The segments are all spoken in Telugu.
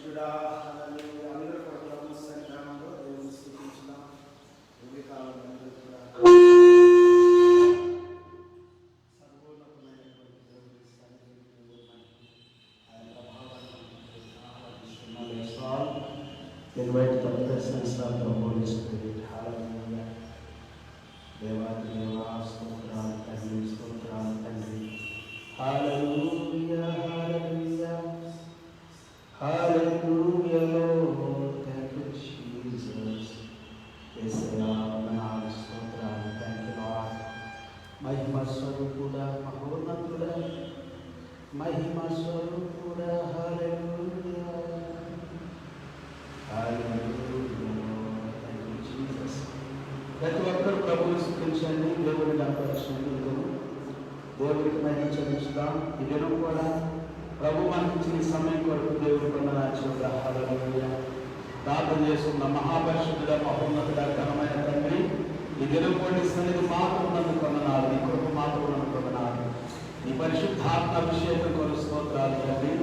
పరిశుద్ధుడా అందరూ కూడా ప్రభు సన్నిధానంలో దేవుని స్తుతించుదాం. ఉదయ కాలం అందరూ కూడా సర్వోన్నతమైనటువంటి దేవుని సన్నిధిలో ఆయన ప్రభావాన్ని ఆహ్వానిస్తున్నాం. Invite the presence of the Holy Spirit. Hallelujah. దేవాది దేవా స్తోత్రాలు తండ్రి, స్తోత్రాలు తండ్రి. Hallelujah, hallelujah, hallelujah, Lord. Thank you, Jesus. యేసయ్యా వందనాలు, స్తోత్రాలు. Thank you, Lord. మహిమ స్వరూపుడా, మహోన్నతుడా, మహిమ స్వరూపుడా. Hallelujah, hallelujah. Thank you, Jesus. ప్రతి ఒక్కరు ప్రభువుని స్తుతించండి, దేవుని కనపరచండి. దేవుడికి మహిమ చెల్లించుదాం. ఈ దినం కూడా ప్రభు మనకిచ్చిన సమయం కొరకు దేవుడి వందనాలు. హల్లెలూయా. ప్రార్థన చేస్తున్న మహాపరిశుద్ధుడ, మహోన్నతుడ, ఘనమైన తండ్రి, ఈ దినం కూడా సన్నిధి మాతో ఉన్నందుకు వందనాలు, నీ కొరకు మాతో ఉన్నందుకు వందనాలు. నీ పరిశుద్ధాత్మ అభిషేకం కొరకు స్తోత్రాలు తండ్రి.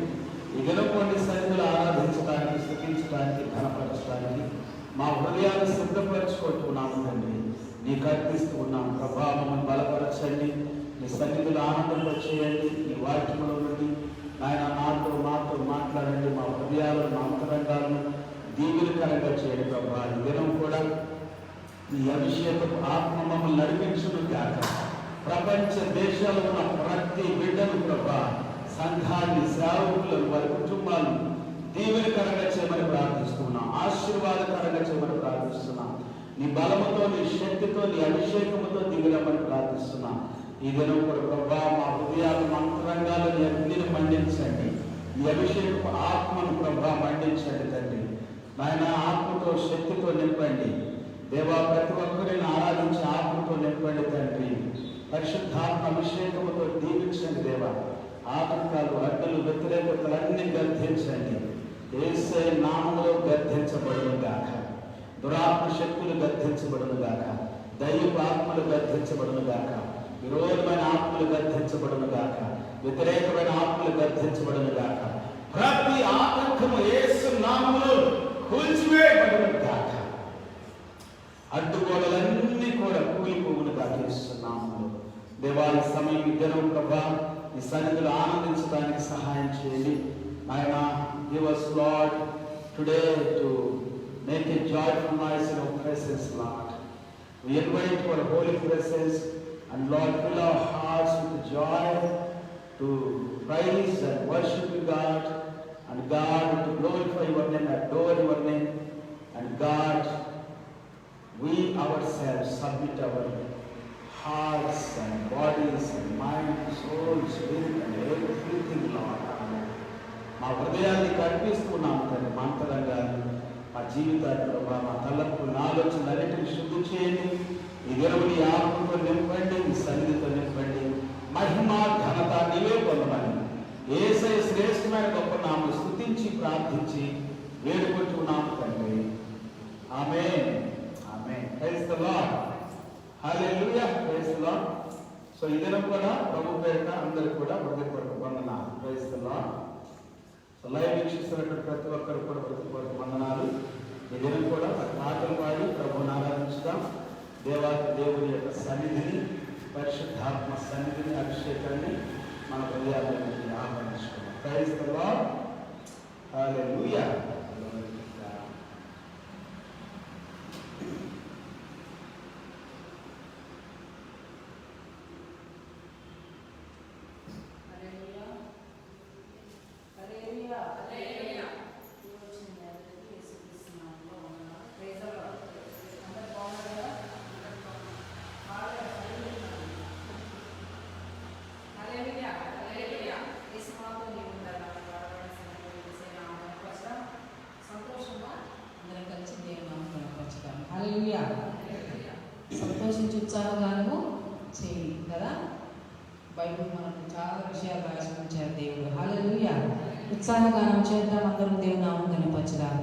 ఈ దినం కూడా సన్నిధిలో ఆరాధించడానికి, స్తుతించడానికి, ఘనపరచడానికి మా హృదయాన్ని సిద్ధపరచుకుంటున్నాము తండ్రి. నీకు అర్పిస్తూ ఉన్నాం ప్రభా. మమ్మల్ని బలపరచండి, నీ సన్నిధిలో ఆనందపరిచేయండి. నీ వాక్యముల నుండి ఆయన నాతో మాతో మాట్లాడండి. మా హృదయాలను, మా అంతరంగాలను దీవెనకరంగా చేయండి ప్రభా. ఈ దినం కూడా నీ అభిషేకపు ఆత్మ మమ్మల్ని నడిపించును గాక. ప్రపంచ దేశాల్లో ఉన్న ప్రతి బిడ్డను ప్రభా, సంఘాన్ని, సేవకులను, వారి కుటుంబాలను దీవెనకరంగా చేయమని ప్రార్థిస్తున్నాం. ఆశీర్వాదకరంగా చేయమని ప్రార్థిస్తున్నాం. నీ బలముతో, నీ శక్తితో, నీ అభిషేకముతో దిగురమని ప్రార్థిస్తున్నాం. ఈ దినం కూడా ప్రభా మా హృదయాలు, మా అంతరంగాలను అగ్నిని మండించండి. ఈ అభిషేకపు ఆత్మను ప్రభా మండించండి తండ్రి. నాయన ఆత్మతో, శక్తితో నింపండి దేవా. ప్రతి ఒక్కరిని ఆరాధించి ఆత్మతో నింపండి తండ్రి. పరిశుద్ధాత్మ అభిషేకముతో దీవించండి దేవా. ఆటంకాలు, అడ్డలు, వ్యతిరేకతలు అన్ని గద్దించండి. యేసయ్య నామములో గద్దించబడును గాక. దురాత్మ శక్తులు గద్దించబడును గాక. దైవ ఆత్మలు గద్దించబడును గాక. విరోధమైన ఆత్మలు గద్దించబడును గాక. వ్యతిరేకమైన ఆత్మలు గద్దించబడును గాక. ప్రతి ఆటంకము యేసు నామములో కూల్చివేయబడును గాక. అడ్డుగోడలన్నీ కూడా కూలిపోవును గాక యేసు నామములో. దేవాలయ సమయం ఇద్దరం ప్రభా ఈ సన్నిధిలో ఆనందించడానికి సహాయం చేయండి. ఆయన give us Lord today to make a joyful noise in our presence, Lord. We invite your holy presence and Lord fill our hearts with joy to praise and worship you God, and God to glorify your name, adore your name, and God we ourselves submit our hearts and bodies and mind, soul, spirit and everything, Lord. మా హృదయాన్ని కనిపిస్తున్నాం తండ్రి. మా అంతరంగాన్ని, మా జీవితాన్ని ప్రభావ, మా తలపులను, ఆలోచనలన్నిటిని శుద్ధి చేయండి. ఈ దినముని ఆత్మతో నింపండి, ఈ సన్నిధితో నింపండి. మహిమ ఘనత నీవే పొందమని యేసయ్య శ్రేష్టమైన గొప్ప నామమును స్తుతించి ప్రార్థించి వేడుకుంటున్నాము తండ్రి. ఆమేన్, ఆమేన్. Praise the Lord. హల్లెలూయా. Praise the Lord. సో ఈ దినం కూడా ప్రభు పేరిట అందరికీ కూడా హృదయపూర్వక వందనాలు. Praise the lord. లైవ్ వీక్షిస్తున్నటువంటి ప్రతి ఒక్కరు కూడా హృదయపూర్వక వందనాలు. ఈ దినం కూడా పాటలు పాడి ప్రభువుని ఆరాధించుదాం. దేవుని యొక్క సన్నిధిని, పరిశుద్ధాత్మ సన్నిధిని, అభిషేకాన్ని మన హృదయాల్లోకి ఆహ్వానించుకున్నాం. Praise the Lord. హల్లెలూయా. సంతోషించి ఉత్సాహగానము చేయి కదా. బైబిల్ మనకు చాలా విషయాలు రాసి ఉంచారు దేవుడు. హల్లెలూయా. ఉత్సాహగానం చేద్దాం, అందరం దేవుని నామమును ఘనపరచుదాం.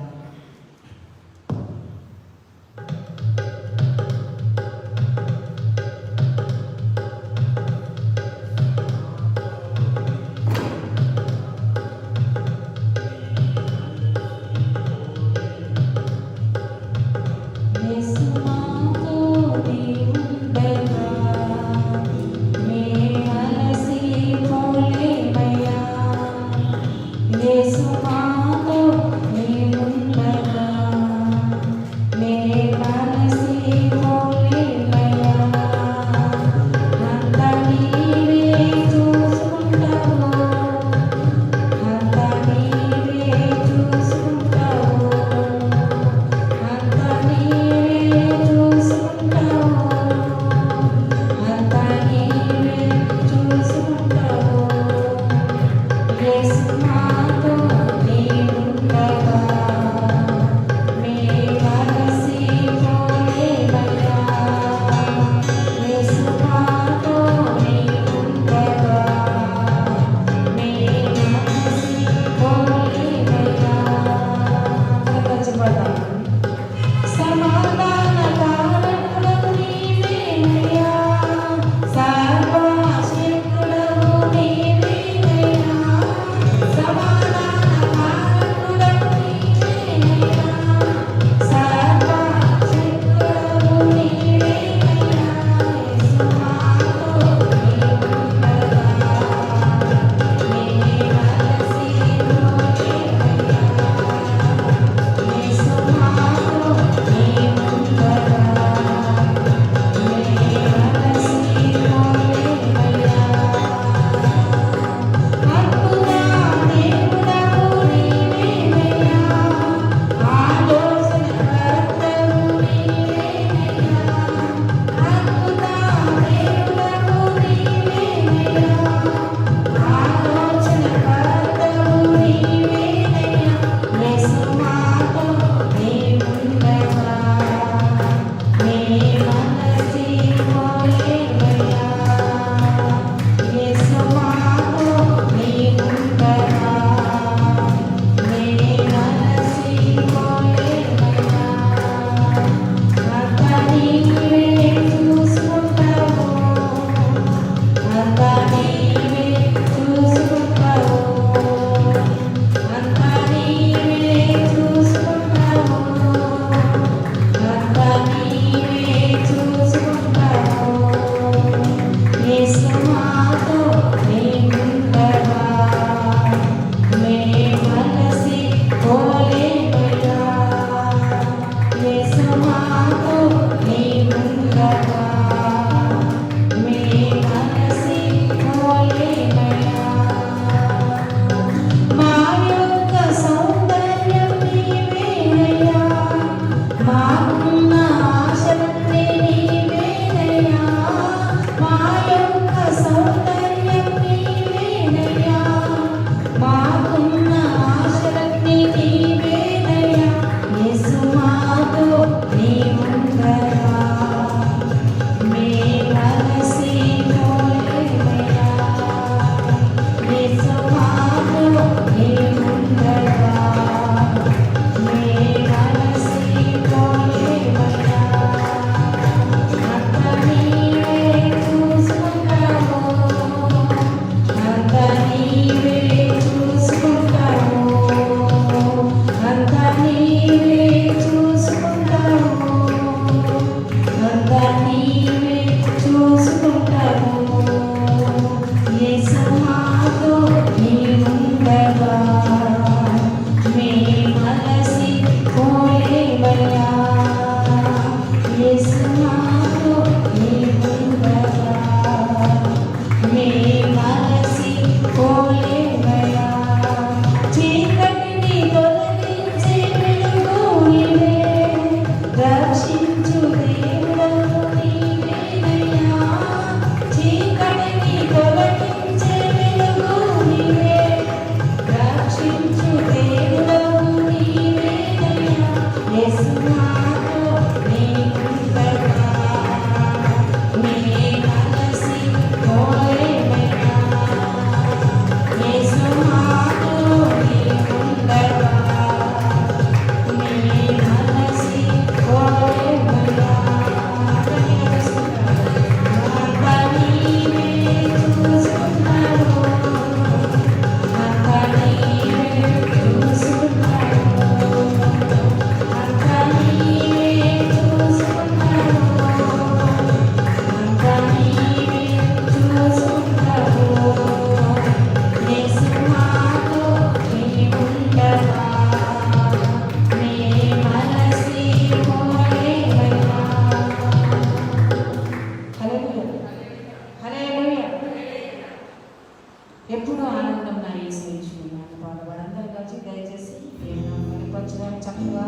ఎప్పుడు ఆనందం నా యేసు ఇచ్చుకున్నాను పాడవాడందరూ కలిసి దయచేసి దేవుని కనపరచడానికి చక్కగా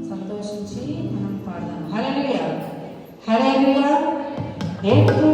సంతోషించి మనం పాడదాం. హల్లెలూయా హల్లెలూయా. ఎప్పుడు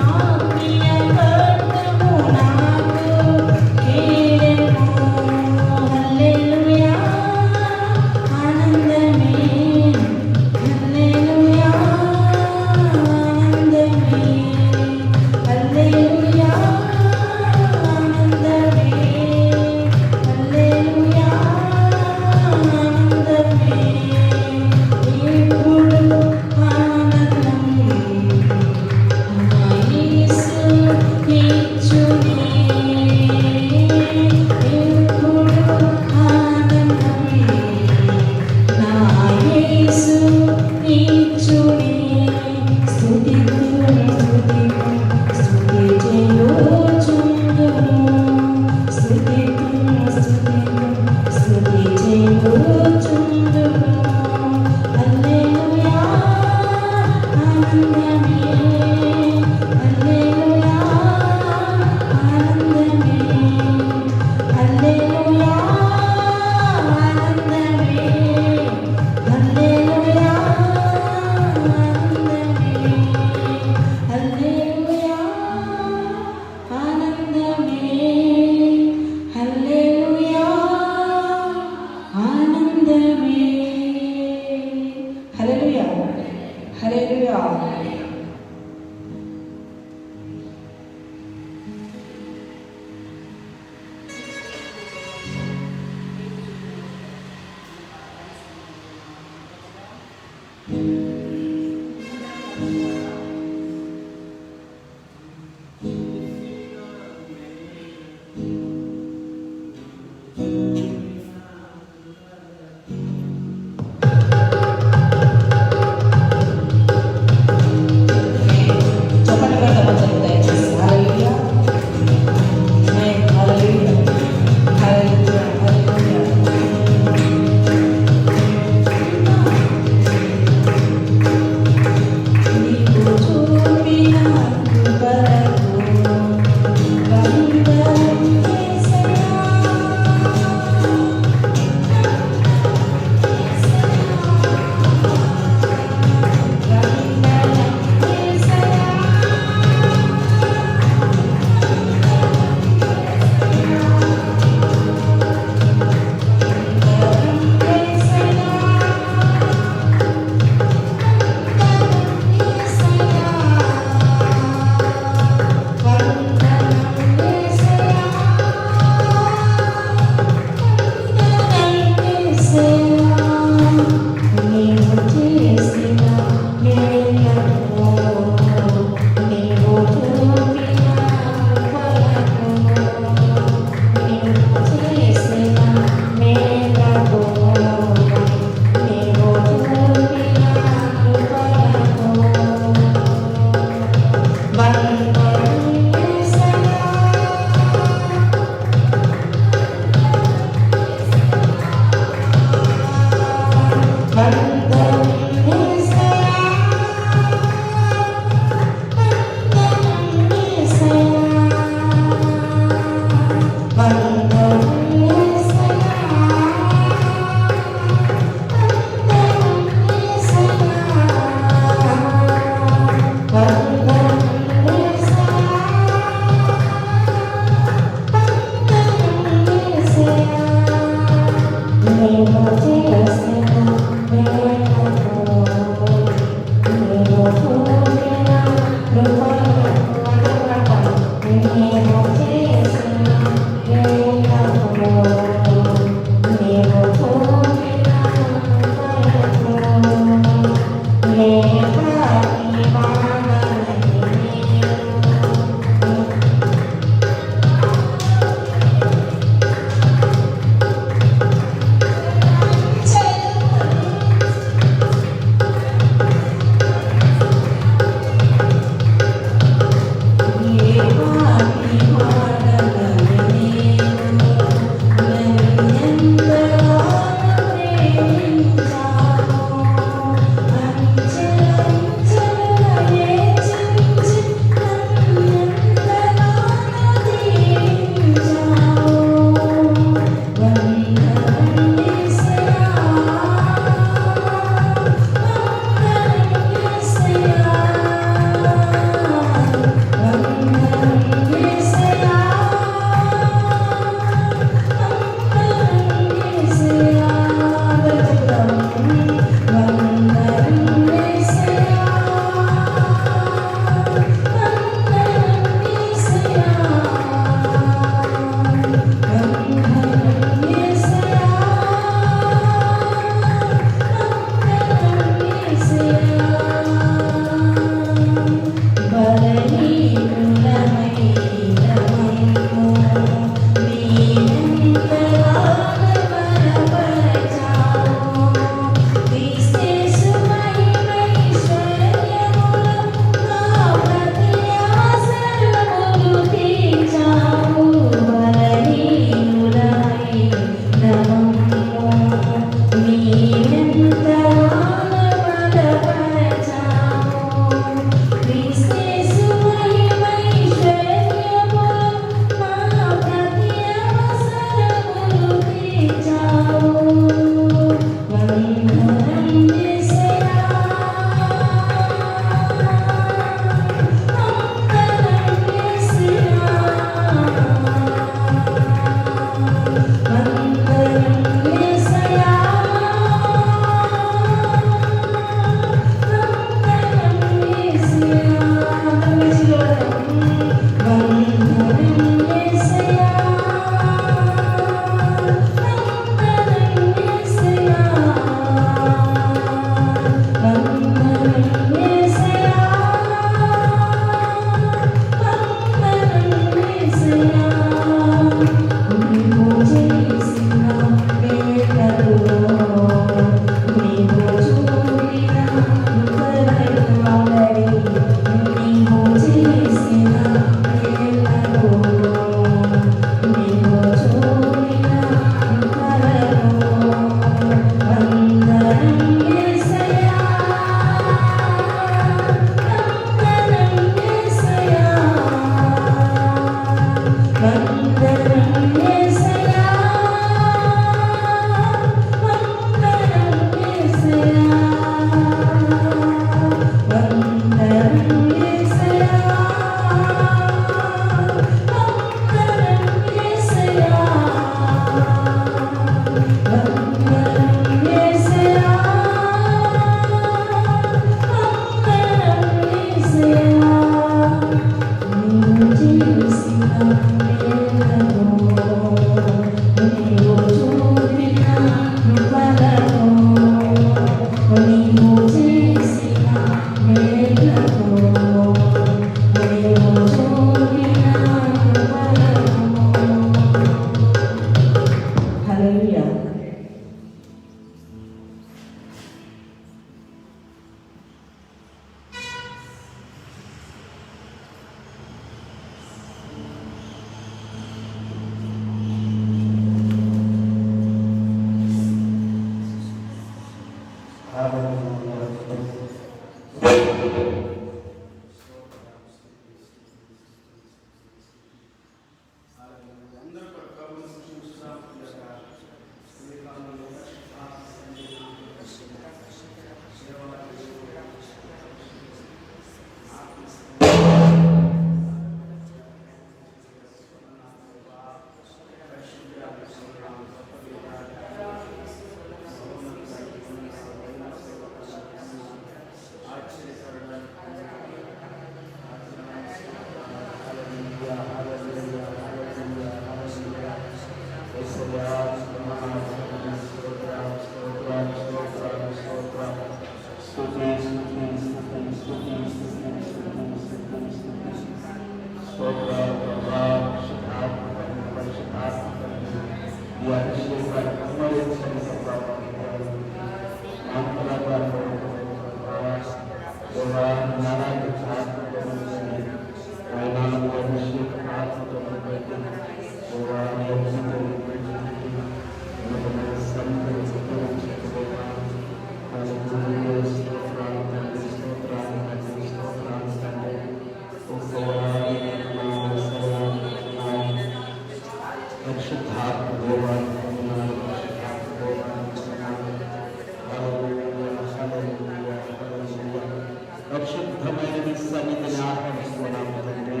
పరిశుద్ధమైన సన్నిధిని ఆహ్వానిస్తున్నాము తండ్రి.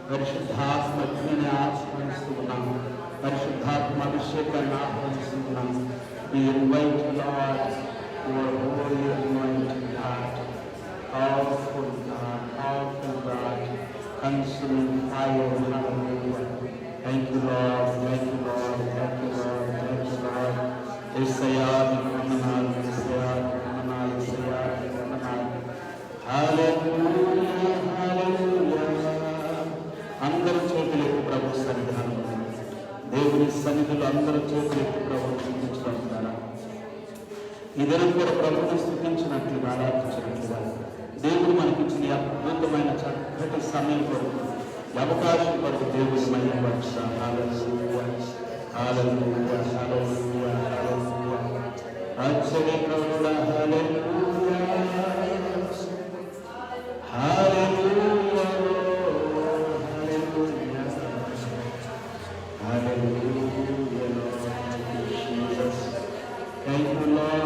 పరిశుద్ధాత్మని ఆహ్వానిస్తున్నాము. పరిశుద్ధాత్మ అభిషేకాన్ని ఆహ్వానిస్తున్నాము. We invite Lord, your holy anointing God, powerful God, consuming fire. Hallelujah. Thank you, Lord. Thank you, Lord. Thank you, Lord. Thank you, Lord. యేసయ్యా నీకు వందనాలు. యేసయ్యా నీకు వందనాలు. యేసయ్యా నీకు వందనాలు. హల్లెలూయా, హల్లెలూయా. అందరూ చేతులెత్తి ప్రభు సన్నిధానం, దేవుని సన్నిధిలో అందరూ చేతులెత్తి ప్రభు స్థుతించగలుగుతారా? ఈ దినం కూడా ప్రభుని స్థుతించినట్లుగా, ఆరాధించినట్లుగా దేవుడు మనకిచ్చిన అద్భుతమైన చక్కటి సమయం కొరకు, అవకాశం కొరకు దేవుని మహిమపరచుదాం. హల్లెలూయా, హల్లెలూయా, హల్లెలూయా, హల్లెలూయా. ఆశ్చర్యకరుడా, హల్లెలూయా, హల్లెలూయా, హల్లెలూయా, హల్లెలూయా, Jesus. Thank you, Lord.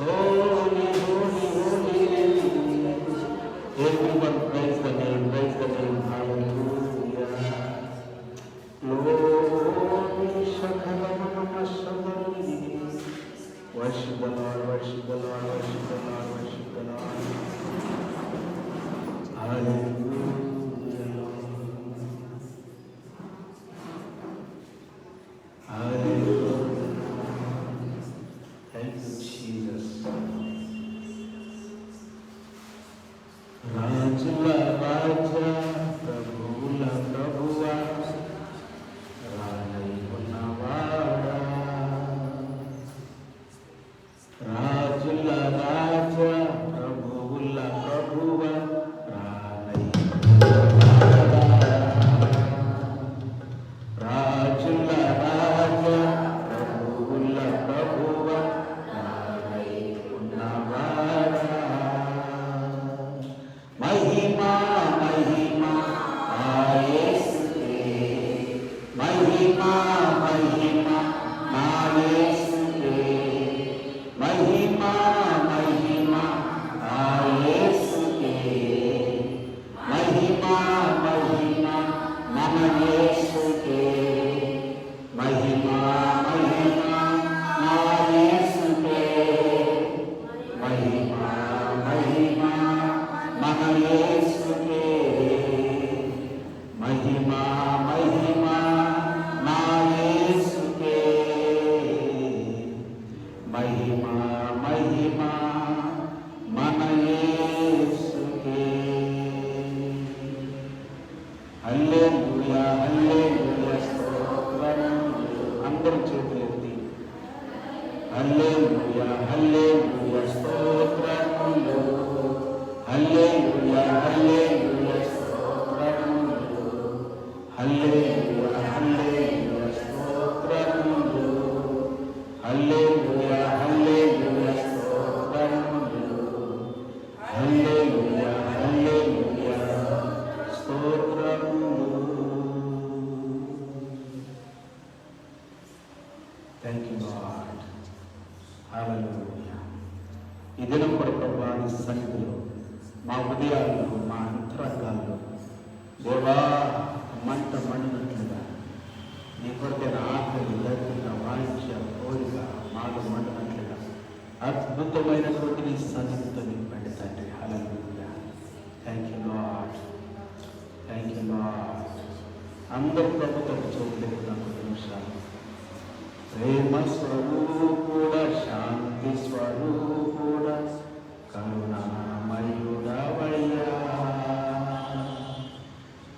Holy, holy, holy. Everyone praise the name, praise the name. Hallelujah. Glory, Shakaramama Shandarani. Worship the Lord, worship the Lord, worship the Lord, worship the Lord. Hallelujah. Hallelujah. Thank you, Jesus. Rajula Raja, Prabhula Prabhuva, Rani Punavada. Rajula Raja, Prabhula Prabhuva, Rani Punavada. Rajula Raja, Prabhula Prabhuva, Rani Punavada. Mahima, Mahima, Ayesuke. Mahima, Mahima, Ayesuke. Mahima, Mahima, Ayesuke. Mahima, Mahima, Mama Yesuke. Mahima, Mahima, Ayesuke. Mahima, Mahima, Mama Yesuke. అద్భుతమైనటువంటి నీ సన్నిధితో నింపండి తండ్రి. హల్లెలూయా. Thank you Lord. Thank you Lord. అందరూ ప్రభుత్వం చూడలేదు నాకు నిమిషాలు. ప్రేమ స్వరూపుడ, శాంతి స్వరూపుడ, కరుణామయుడవయ్యా.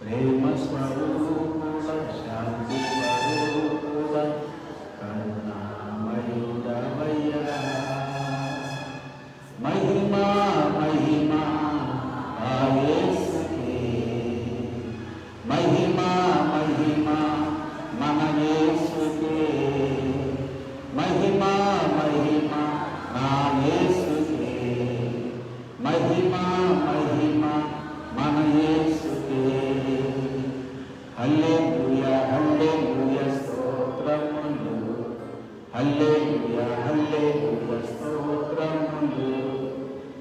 ప్రేమ స్వరూపుడ, శాంతి స్వరూపుడ, కరుణామయుడవయ్యా. మహిమా మహిమా ఆ యేసుకే, మహిమా మహిమా మన యేసుకే, మహిమా మహిమా నా యేసుకే, మహిమా మహిమా మన యేసుకే. హల్లెలూయా హల్లెలూయా స్తోత్రములు, హల్లెలూయా హల్లెలూయా స్తోత్రములు,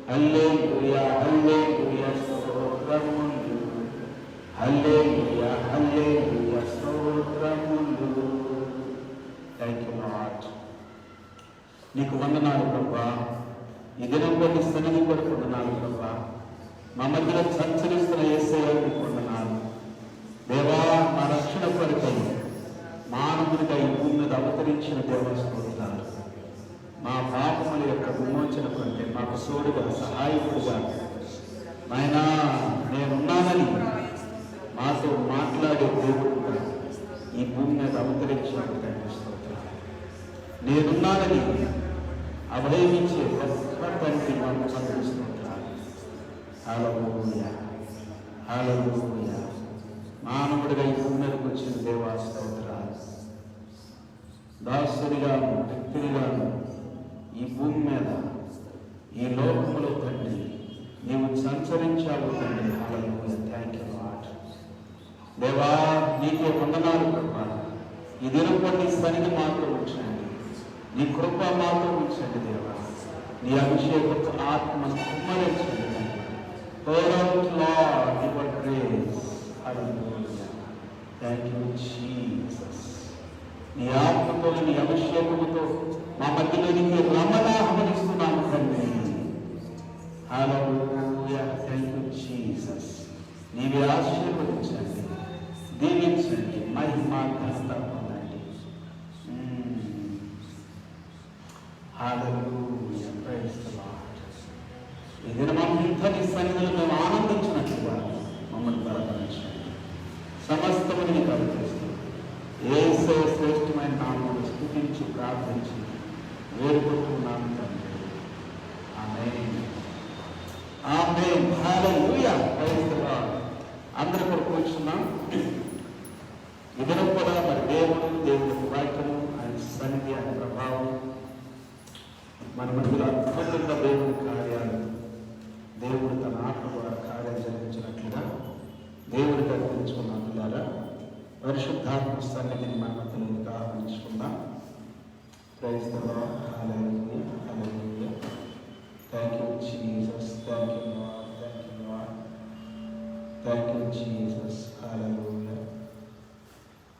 హల్లెలూయా హల్లెలూయా స్తోత్రములు, హల్లెలూయా హల్లెలూయా స్తోత్రములు. Thank you lord. నీకు వందనాలు ప్రభా. ఈ దినం కొన్ని సన్నిధి కొరకు వందనాలు ప్రభా. మా మధ్యలో సంచరిస్తున్న యేసయ్య నీకు వందనాలు దేవా. మా రక్షణ కొరకై మానవుడిగా ఈ భూమి మీద అవతరించిన దేవస్తోత్రాలు. మా పాపముల యొక్క విమోచన కొరకై మాకు సోడుగా సహాయకుడుగా నాయనా నేనున్నానని మాతో మాట్లాడే దేవుడుగా ఈ భూమి మీద అవతరించినటువంటి స్తోత్రాలు. నేనున్నానని అభయమిచ్చే గొప్ప తండ్రి మాకు స్తోత్రాలు. హల్లెలూయా హల్లెలూయా. మానవుడిగా ఈ భూమి మీదకి వచ్చిన దేవా స్తోత్రాలు. దాసుడిగాను వ్యక్తులుగాను ఈ భూమి మీద ఈ లోకములో తండ్రి నీవు సంచరించావు తండ్రి. హల్లెలూయా. Thank you Lord. దేవా నీకే వందనాలు ప్రభా. ఈ దినం నీ సన్నిధి మాతో ఉంచండి, నీ కృప మాతో ఉంచండి దేవా. నీ అభిషేకపు ఆత్మను కుమ్మరించండి. Pour out Lord your grace. Hallelujah. Thank you Jesus. నీ ఆత్మతో నీ అభిషేకముతో మా మధ్యలోనికి రమణాహ్వానిస్తున్నాము తండ్రి. హల్లెలూయా. Thank you Jesus. నీవే ఆశీర్వదించండి, దీవించండి, మహిమ ఘనత పొందండి. హల్లెలూయా. Praise the Lord. ఈ దినమంతా నీ సన్నిధిలో మేము ఆనందించినట్లుగా మమ్మల్ని బలపరచండి. సమస్తముని నీకు అర్పిస్తూ యేసు శ్రేష్టమైన నామమును స్తుతించి ప్రార్థించి వేడుకుంటున్నాను తండ్రి. ఆమేన్ ఆమేన్. హల్లెలూయా. Praise the Lord. అందరూ కూడా కూర్చున్నాం. ఈ దినం కూడా మరి దేవుడి వాక్యము, ఆయన సన్నిధి, ఆయన ప్రభావం మన మధ్యలో అద్భుతంగా దేవుడి కార్యాలు, దేవుడు తన ఆత్మ ద్వారా కార్యాలు జరిగించినట్లుగా దేవుడికి అర్పించుకున్నాం. పిల్లల పరిశుద్ధాత్మ సన్నిధిని మన మధ్యలోకి ఆహ్వానించుకుందాం. Praise the Lord. హల్లెలూయా హల్లెలూయా. Thank you Jesus. Thank you Lord. Thank you Lord. Thank you Jesus. హల్లెలూయా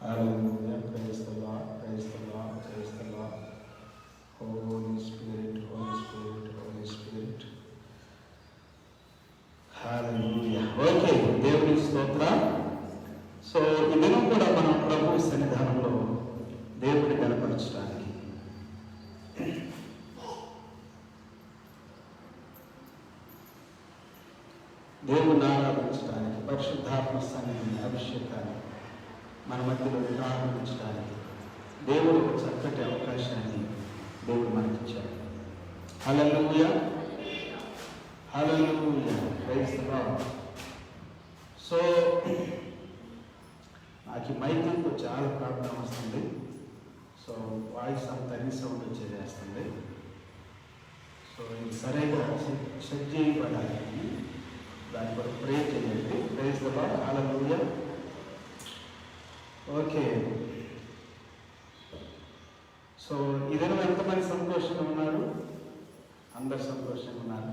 హల్లెలూయా. Praise the Lord. Praise the Lord. Praise the Lord. Holy Spirit, Holy Spirit, Holy Spirit. Hallelujah. Okay, దేవుని స్తోత్రం. సో ఈ దినం కూడా మనం ప్రభు సన్నిధానంలో దేవుడిని కనపరచడానికి దేవుని ఆరాధించడానికి పరిశుద్ధాత్మ సన్నిధిని, అభిషేకాన్ని మన మధ్యలో ప్రారంభించడానికి దేవుడు ఒక చక్కటి అవకాశాన్ని దేవుడు మనకిచ్చాడు. హల్లెలూయా హల్లెలూయా. Praise the Lord. సో నాకు ఈ మైకింగ్తో చాలా ప్రాబ్లం వస్తుంది. సో వాయిస్ అంతా రీసౌండ్ వచ్చేసేస్తుంది. సో ఇది సరిగా సెట్ చేయబడాలి. దాని కొరకు ప్రే చేయండి. Praise the Lord. హల్లెలూయా. ఓకే. సో ఈ దినం ఎంతమంది సంతోషంగా ఉన్నారు? అందరు సంతోషంగా ఉన్నారు.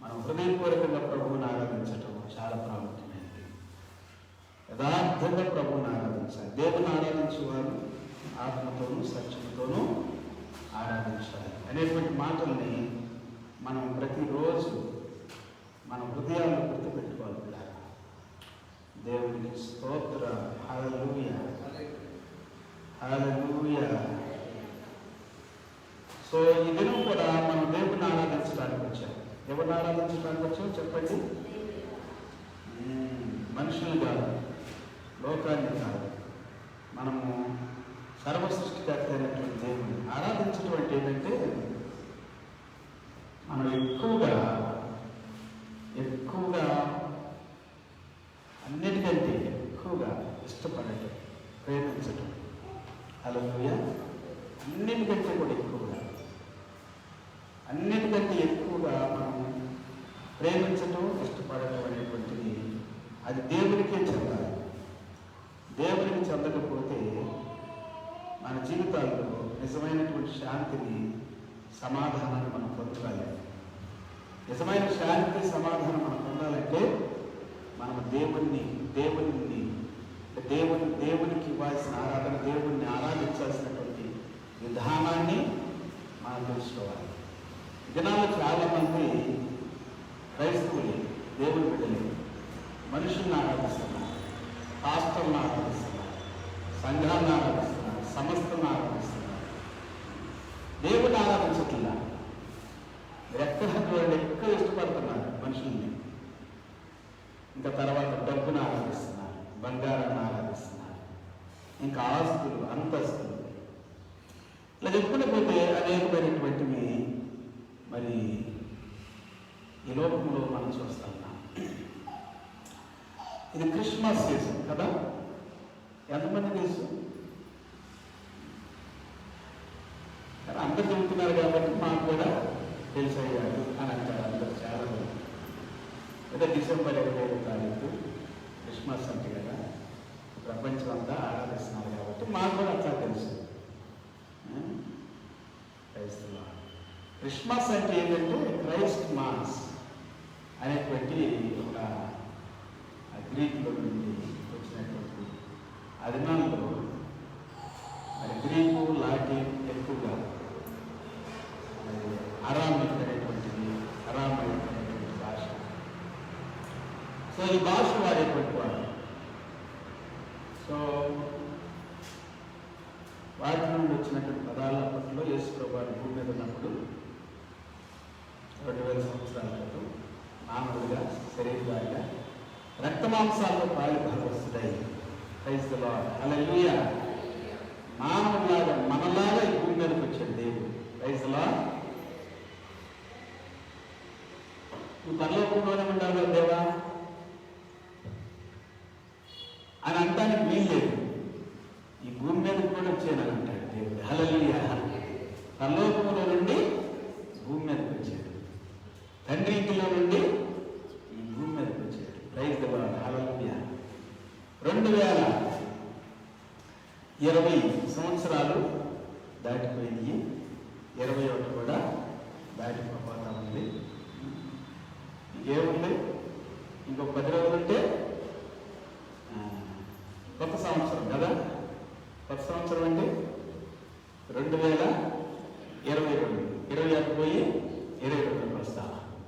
మనం హృదయపూర్వకంగా ప్రభువుని ఆరాధించటం చాలా ప్రాముఖ్యమైనది. యథార్థంగా ప్రభువుని ఆరాధించాలి. దేవుని ఆరాధించేవారు ఆత్మతోనూ సత్యంతోనూ ఆరాధించాలి అనేటువంటి మాటల్ని మనం ప్రతిరోజు మన హృదయాల్లో గుర్తుపెట్టుకోవాలి పిల్లలు. దేవునికి స్తోత్ర. హల్లెలూయా, హల్లెలూయా. సో ఈ దినం కూడా మనం దేవుని ఆరాధించడానికి వచ్చాం. ఎవరిని ఆరాధించడానికి వచ్చాం చెప్పండి? మనుషులు కాదు, లోకాన్ని కాదు, మనము సర్వ సృష్టికర్త అయినటువంటి దేవుని ఆరాధించడం అంటే ఏంటంటే మనం ఎక్కువగా అన్నిటికంటే ఎక్కువగా ఇష్టపడటం, ప్రేమించటం. హల్లెలూయా. అన్నిటికంటే ఎక్కువగా మనం ప్రేమించటం, ఇష్టపడటం అనేటువంటిది అది దేవునికే చెందాలి. దేవునికి చెందకపోతే మన జీవితాల్లో నిజమైనటువంటి శాంతిని, సమాధానాన్ని మనం పొందాలి. నిజమైన శాంతి, సమాధానం మనం పొందాలంటే మనం దేవునికి ఇవ్వాల్సిన ఆరాధన, దేవుణ్ణి ఆరాధించాల్సినటువంటి విధానాన్ని మనం తెలుసుకోవాలి. దినాల్లో చాలామంది క్రైస్తవులు, దేవుని బిడ్డలు మనుషుల్ని ఆరాధిస్తున్నారు, పాస్టర్లను ఆరాధిస్తున్నారు, సంఘాలను ఆరాధిస్తున్నారు, సంస్థలను ఆరాధిస్తున్నారు. దేవుని ఆరాధించట్లా. వాళ్ళు ఎక్కువ ఇష్టపడుతున్నారు మనుషుల్ని. ఇంకా తర్వాత డబ్బును ఆరాధిస్తున్నారు, బంగారాన్ని ఆరాధిస్తున్నారు, ఇంకా ఆస్తులు, అంతస్తులు, ఇలా చెప్పుకుంటూ పోతే అనేకమైనటువంటివి మరి ఈ లోకంలో మనం చూస్తున్నాం. ఇది క్రిస్మస్ సీజన్ కదా. ఎంతమంది తెలుసు? అందరు చెబుతున్నారు కాబట్టి మాకు కూడా తెలిసయ్యాడు అని అంటారు అందరు. చాలా అంటే డిసెంబర్ 25వ తారీఖు క్రిస్మస్ అంటే కదా, ప్రపంచం అంతా ఆరాధిస్తున్నారు కాబట్టి మాకు కూడా అట్లా తెలుసు. క్రిస్మస్ అంటే ఏంటంటే క్రైస్ట్ మాస్ అనేటువంటి ఒక గ్రీకులో నుండి వచ్చినటువంటి అదినాల్లో మరి గ్రీకు, లాటిన్ ఎక్కువగా అరామిక్ అనేటువంటిది, అరామైక్ అనేటువంటి భాష. సో ఈ భాష వాడేటువంటి వాడు. సో వాటి నుండి వచ్చినటువంటి పదాల అప్పట్లో యేసు ప్రభువు భూమి మీద ఉన్నప్పుడు 2000 సంవత్సరాల క్రితం మానవుడిగా, శరీరధారిగా, రక్తమాంసాలతో పాలు భాగవస్తుడై, ప్రైజ్ ది లార్డ్, హల్లెలూయా, మానవులాగా మనలాగా ఈ భూమి మీదకి వచ్చాడు దేవుడు. Praise the Lord. నువ్వు పరలోకంలోనే ఉండాలి దేవా అని అంటానికి వీల్లేదు. ఈ భూమి మీదకి కూడా వచ్చానని అంటాడు దేవుడు. హల్లెలూయా. పరలోకంలో నుండి భూమి మీదకి వచ్చాడు, తండ్రి ఇంటిలో నుండి ఈ భూమి మీదకి వచ్చాడు. ప్రైజ్ ది లార్డ్, హల్లెలూయా. 2020 సంవత్సరాలు దాటిపోయింది, 21 కూడా దాటిపోతా ఉంది. ఏముంది? ఇంకొక 10 రోజులు ఉంటే కొత్త సంవత్సరం కదా. కొత్త సంవత్సరం అంటే 2022, 21 పోయి 22 వస్తా.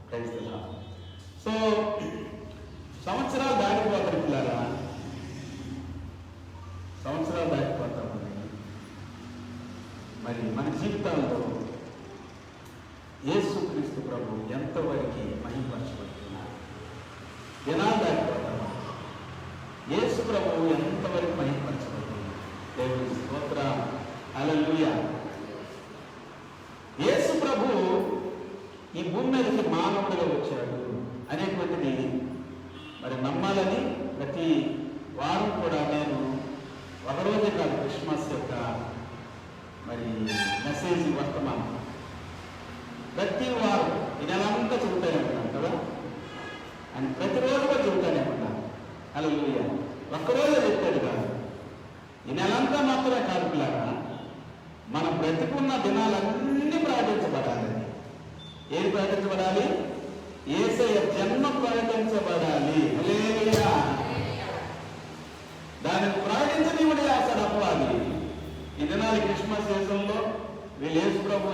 Praise the Lord. సో సంవత్సరాలు దాటిపోతారు పిల్లరా, సంవత్సరాలు దాటిపోతామని మరి మన జీవితాల్లో యేసుక్రీస్తు ప్రభు ఎంతవరకు మహిమపరచబడుతున్నారు? దినాలు దాటిపోతాము, యేసు ప్రభు ఎంతవరకు మహిమపరచబడుతున్నారు? దేవుని స్తోత్ర, హల్లెలూయా. యేసు ప్రభు ఈ భూమి మీదకి మానవుడిగా వచ్చాడు అనేటువంటిది మరి నమ్మాలని ప్రతి వారం కూడా నేను ఒకరోజే కాదు క్రిస్మస్ యొక్క మరి మెసేజ్ వర్తమానం ప్రతి వారం ఈ నెలంతా చెబుతానే ఉన్నాను కదా, అని ప్రతిరోజు కూడా చెబుతానే ఉన్నాను. హల్లెలూయా. ఒక్కరోజు చెప్పాడు కాదు, ఈ నెలంతా మాత్రమే కాదు పిల్లగా, మనం బ్రతికున్న దినాలన్నీ ప్రకటించబడాలి. ఏది ప్రకటించబడాలి? యేసయ్య జన్మ ప్రకటించబడాలి. హల్లెలూయా. దానిని ప్రకటించనివుడే అసలు అపవాది. ఈ దినాలు క్రిస్మస్ సీజన్లో వీళ్ళు యేసు ప్రభు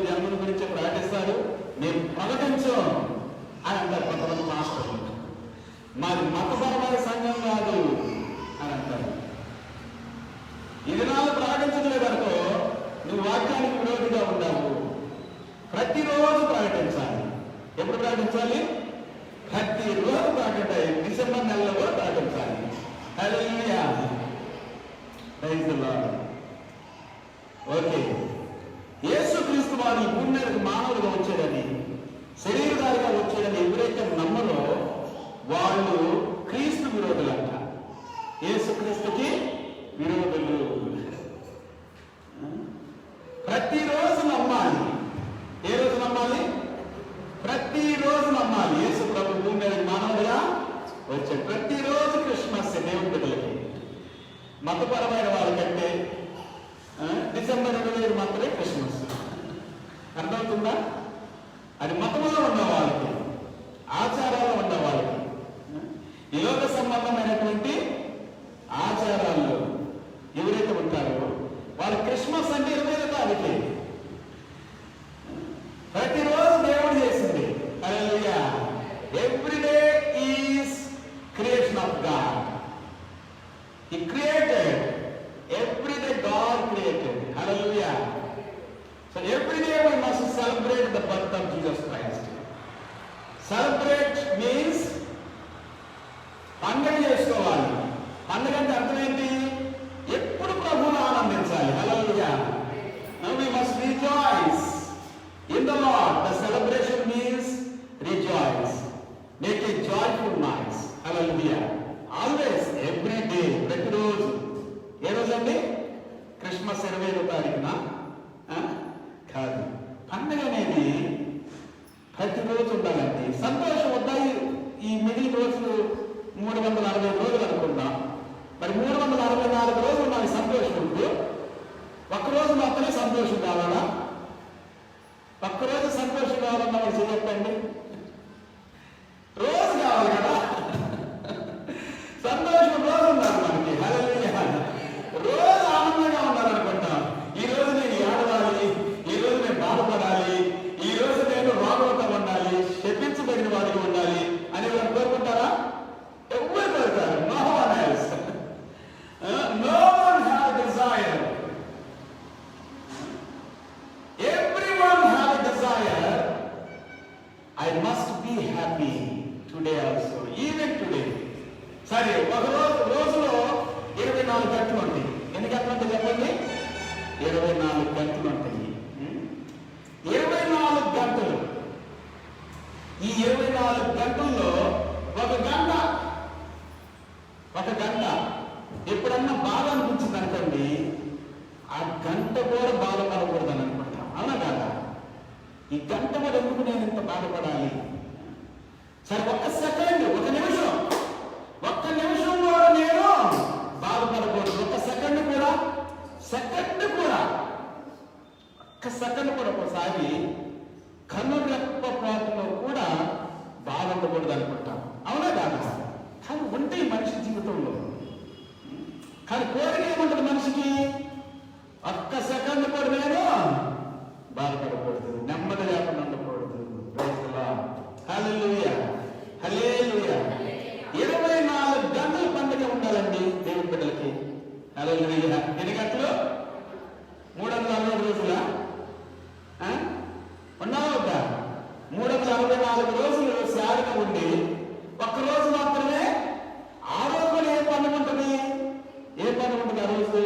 మతపరమైన వాళ్ళకంటే డిసెంబర్ 25 మాత్రమే క్రిస్మస్. అర్థమవుతుందా? అది మతంలో ఉన్న వాళ్ళకి, ఆచారాల్లో ఉన్న వాళ్ళకి, ఈ లోక సంబంధమైనటువంటి ఆచారాల్లో ఎవరైతే ఉంటారో వాళ్ళు క్రిస్మస్ అంటే 25వ తారీఖు. ప్రతిరోజు దేవుడు చేసింది. హల్లెలూయా. Every day is creation of God. He created. Every day God created. Hallelujah. So every day we must celebrate the birth of Jesus Christ. Celebrate means పండుగ చేసుకోవాలి. పండుగ అంటే అర్థం ఏంటి? ఎప్పుడు ప్రభువును ఆనందించాలి. Hallelujah. Now we must rejoice in the Lord. The celebration means rejoice. Make a joyful noise. Hallelujah. Always, every day, ప్రతిరోజు. ఏ రోజు అండి? క్రిస్మస్ 25వ తారీఖున కాదు. పండుగ అనేది ప్రతిరోజు ఉండాలండి. సంతోషం వద్దాయి. ఈ మిగిలిన రోజులు 360 రోజులు అనుకుందాం. మరి 364 రోజులు మనకి సంతోషం ఉంటూ ఒక్కరోజు మాత్రమే సంతోషం కావాలా? ఒక్కరోజు సంతోషం కావాలన్న వాళ్ళు చెప్పండి. రోజు కావాలి కదా. సంతోషం రోజు ఉండాలి మనకి. హల్లెలూయా. రోజు ఆనందంగా ఉండాలనుకుంటాం. ఈ రోజు నేను ఏడవాలి, ఈ రోజు నేను బాధపడాలి, ఈ రోజు నేను రోగంతో ఉండాలి, శపించబడిన వాడికి ఉండాలి అని వాళ్ళు కోరుకుంటారా? ఎవరు కోరుతారు? No one else. No one have desire. Everyone have desire. I must be happy today also, even today. సరే, ఒక రోజులో 24 గంటలు ఉంటాయి. ఎన్ని గంటలు ఉంటాయి చెప్పండి? 24 గంటలు ఉంటాయి. 24 గంటలు. ఈ 24 గంటల్లో ఒక గంట ఎప్పుడన్నా బాధ అనిపించింది అనుకోండి, ఆ గంట కూడా బాధపడకూడదు అని అనుకుంటాం. అవునా కాదా? ఈ గంట కూడా ఎందుకు నేను ఇంత బాధపడాలి? సరే, ఒక్క సెకండ్, ఒక నిమిషం కూడా నేను బాధపడకూడదు. ఒక్క సెకండ్ కూడా ఒకసారి కన్ను రెప్పపాటులో కూడా బాధ ఉండకూడదు అనుకుంటాం. అవునా కాదా? కానీ ఉంటే మనిషి జీవితంలో. కానీ కోరిక ఏముంటుంది మనిషికి? ఒక్క సెకండ్ కూడా నేను బాధపడకూడదు, నెమ్మది లేకుండా ఉండకూడదు. Praise the Lord. హల్లెలూయా. హల్లెలూయా. 24 గంటల పండుగ ఉండాలండి దేవుని బిడ్డలకి. హల్లెలూయా. ఎన్ని గంటలు? 360 రోజులా? ఉన్నావుగా? 364 రోజులు శారీర ఉండి ఒక్కరోజు మాత్రమే. ఆ రోజు కూడా ఏ పండుగ ఉంటుంది? ఆ రోజు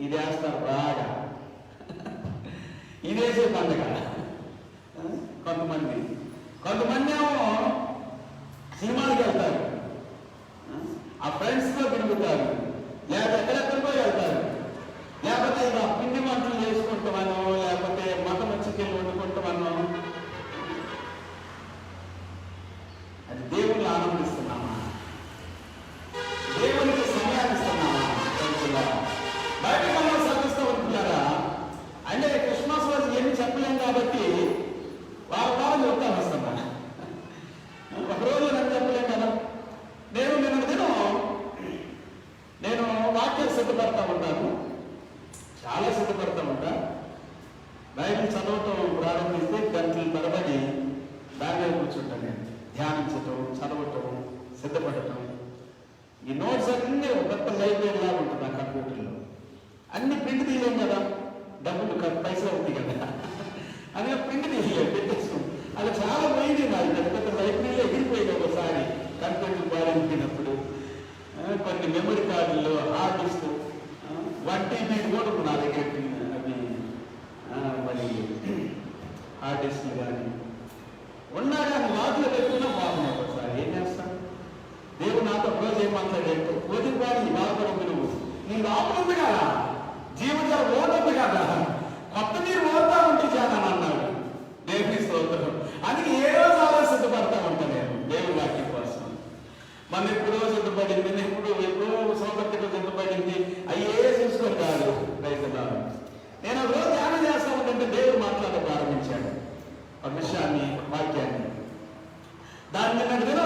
ఇది వేస్తారు బాగా. ఇదేసే పండుగ. కొంతమంది ఏమో సినిమాలకు వెళ్తారు, ఆ ఫ్రెండ్స్తో తిరుగుతారు, లేకపోతే ఎక్కడెక్కడికో వెళ్తారు, లేకపోతే ఇలా పిండి వంటలు చేసుకుంటామనో, లేకపోతే మటన్ చికెన్ వండుకుంటామనో. అది దేవుని ఆనందిస్తున్నామా? దేవునికి సమయాన్ని ఇస్తున్నామా? బయట మనం సర్విస్తూ ఉంటున్నారా? అంటే క్రిస్మస్ రోజు ఏమి చెప్పలేం కాబట్టి వారం చెప్తాను వస్తున్నా. ఒకరోజు నాకు చెప్పలేం కదా. నేను వాక్యం సిద్ధపడతా ఉంటాను, చాలా సిద్ధపడతా ఉంటా. బైబిల్ చదవటం ప్రారంభిస్తే గంటల తరబడి దాని మీద కూర్చుంటాను. నేను ధ్యానించటం, చదవటం, సిద్ధపడటం. ఈ నోట్స్ అన్నీ ఒక పెద్ద లైబ్రరీ లాగా ఉంటుంది నా కంప్యూటర్లో. అన్ని ప్రింట్ తీయలేం కదా, డబ్బులు పైసలు అవుతాయి కదా, అదే ప్రింట్ తీయలేదు, పెట్టేస్తాం. అది చాలా పోయింది. నాకు పెద్ద పెద్ద లైబ్రరీలో ఎగిరిపోయింది ఒకసారి కంప్యూటర్ బాగాలిపోయినప్పుడు. కొన్ని మెమరీ కార్డులు, హార్డ్ డిస్క్, 1 TB కూడా నా దగ్గర. అవి మరి హార్డ్ డిస్క్లు కానీ ఉన్నా కానీ వాటిలో పెట్టుకున్నా బాగున్నాయి. ఒకసారి ఏం చేస్తాను, దేవుడు నాతో రోజు ఏం మాట్లాడాడు? కోతికి వాడి బాధపడదు, నువ్వు నీ లోపల ఉంది కదా, జీవితం ఓడద్దు కదా, కొత్త నీరు ఓడతా ఉంటే చేద్దాను అన్నాడు. దేవుని స్తోత్రం. అది ఏ రోజు అలా సిద్ధపడతా ఉంటాను నేను దేవుని వాక్యం కోసం. మన ఎప్పుడో సిద్ధపడింది, ఎప్పుడో సోదరుడితో సిద్ధపడింది, అయ్యే చూసుకొని కాదు. రైతున్నారు నేను ఒక రోజు ధ్యానం చేస్తా ఉంటే దేవుడు మాట్లాడ ప్రారంభించాడు ఒక విషయాన్ని, వాక్యాన్ని. దాన్ని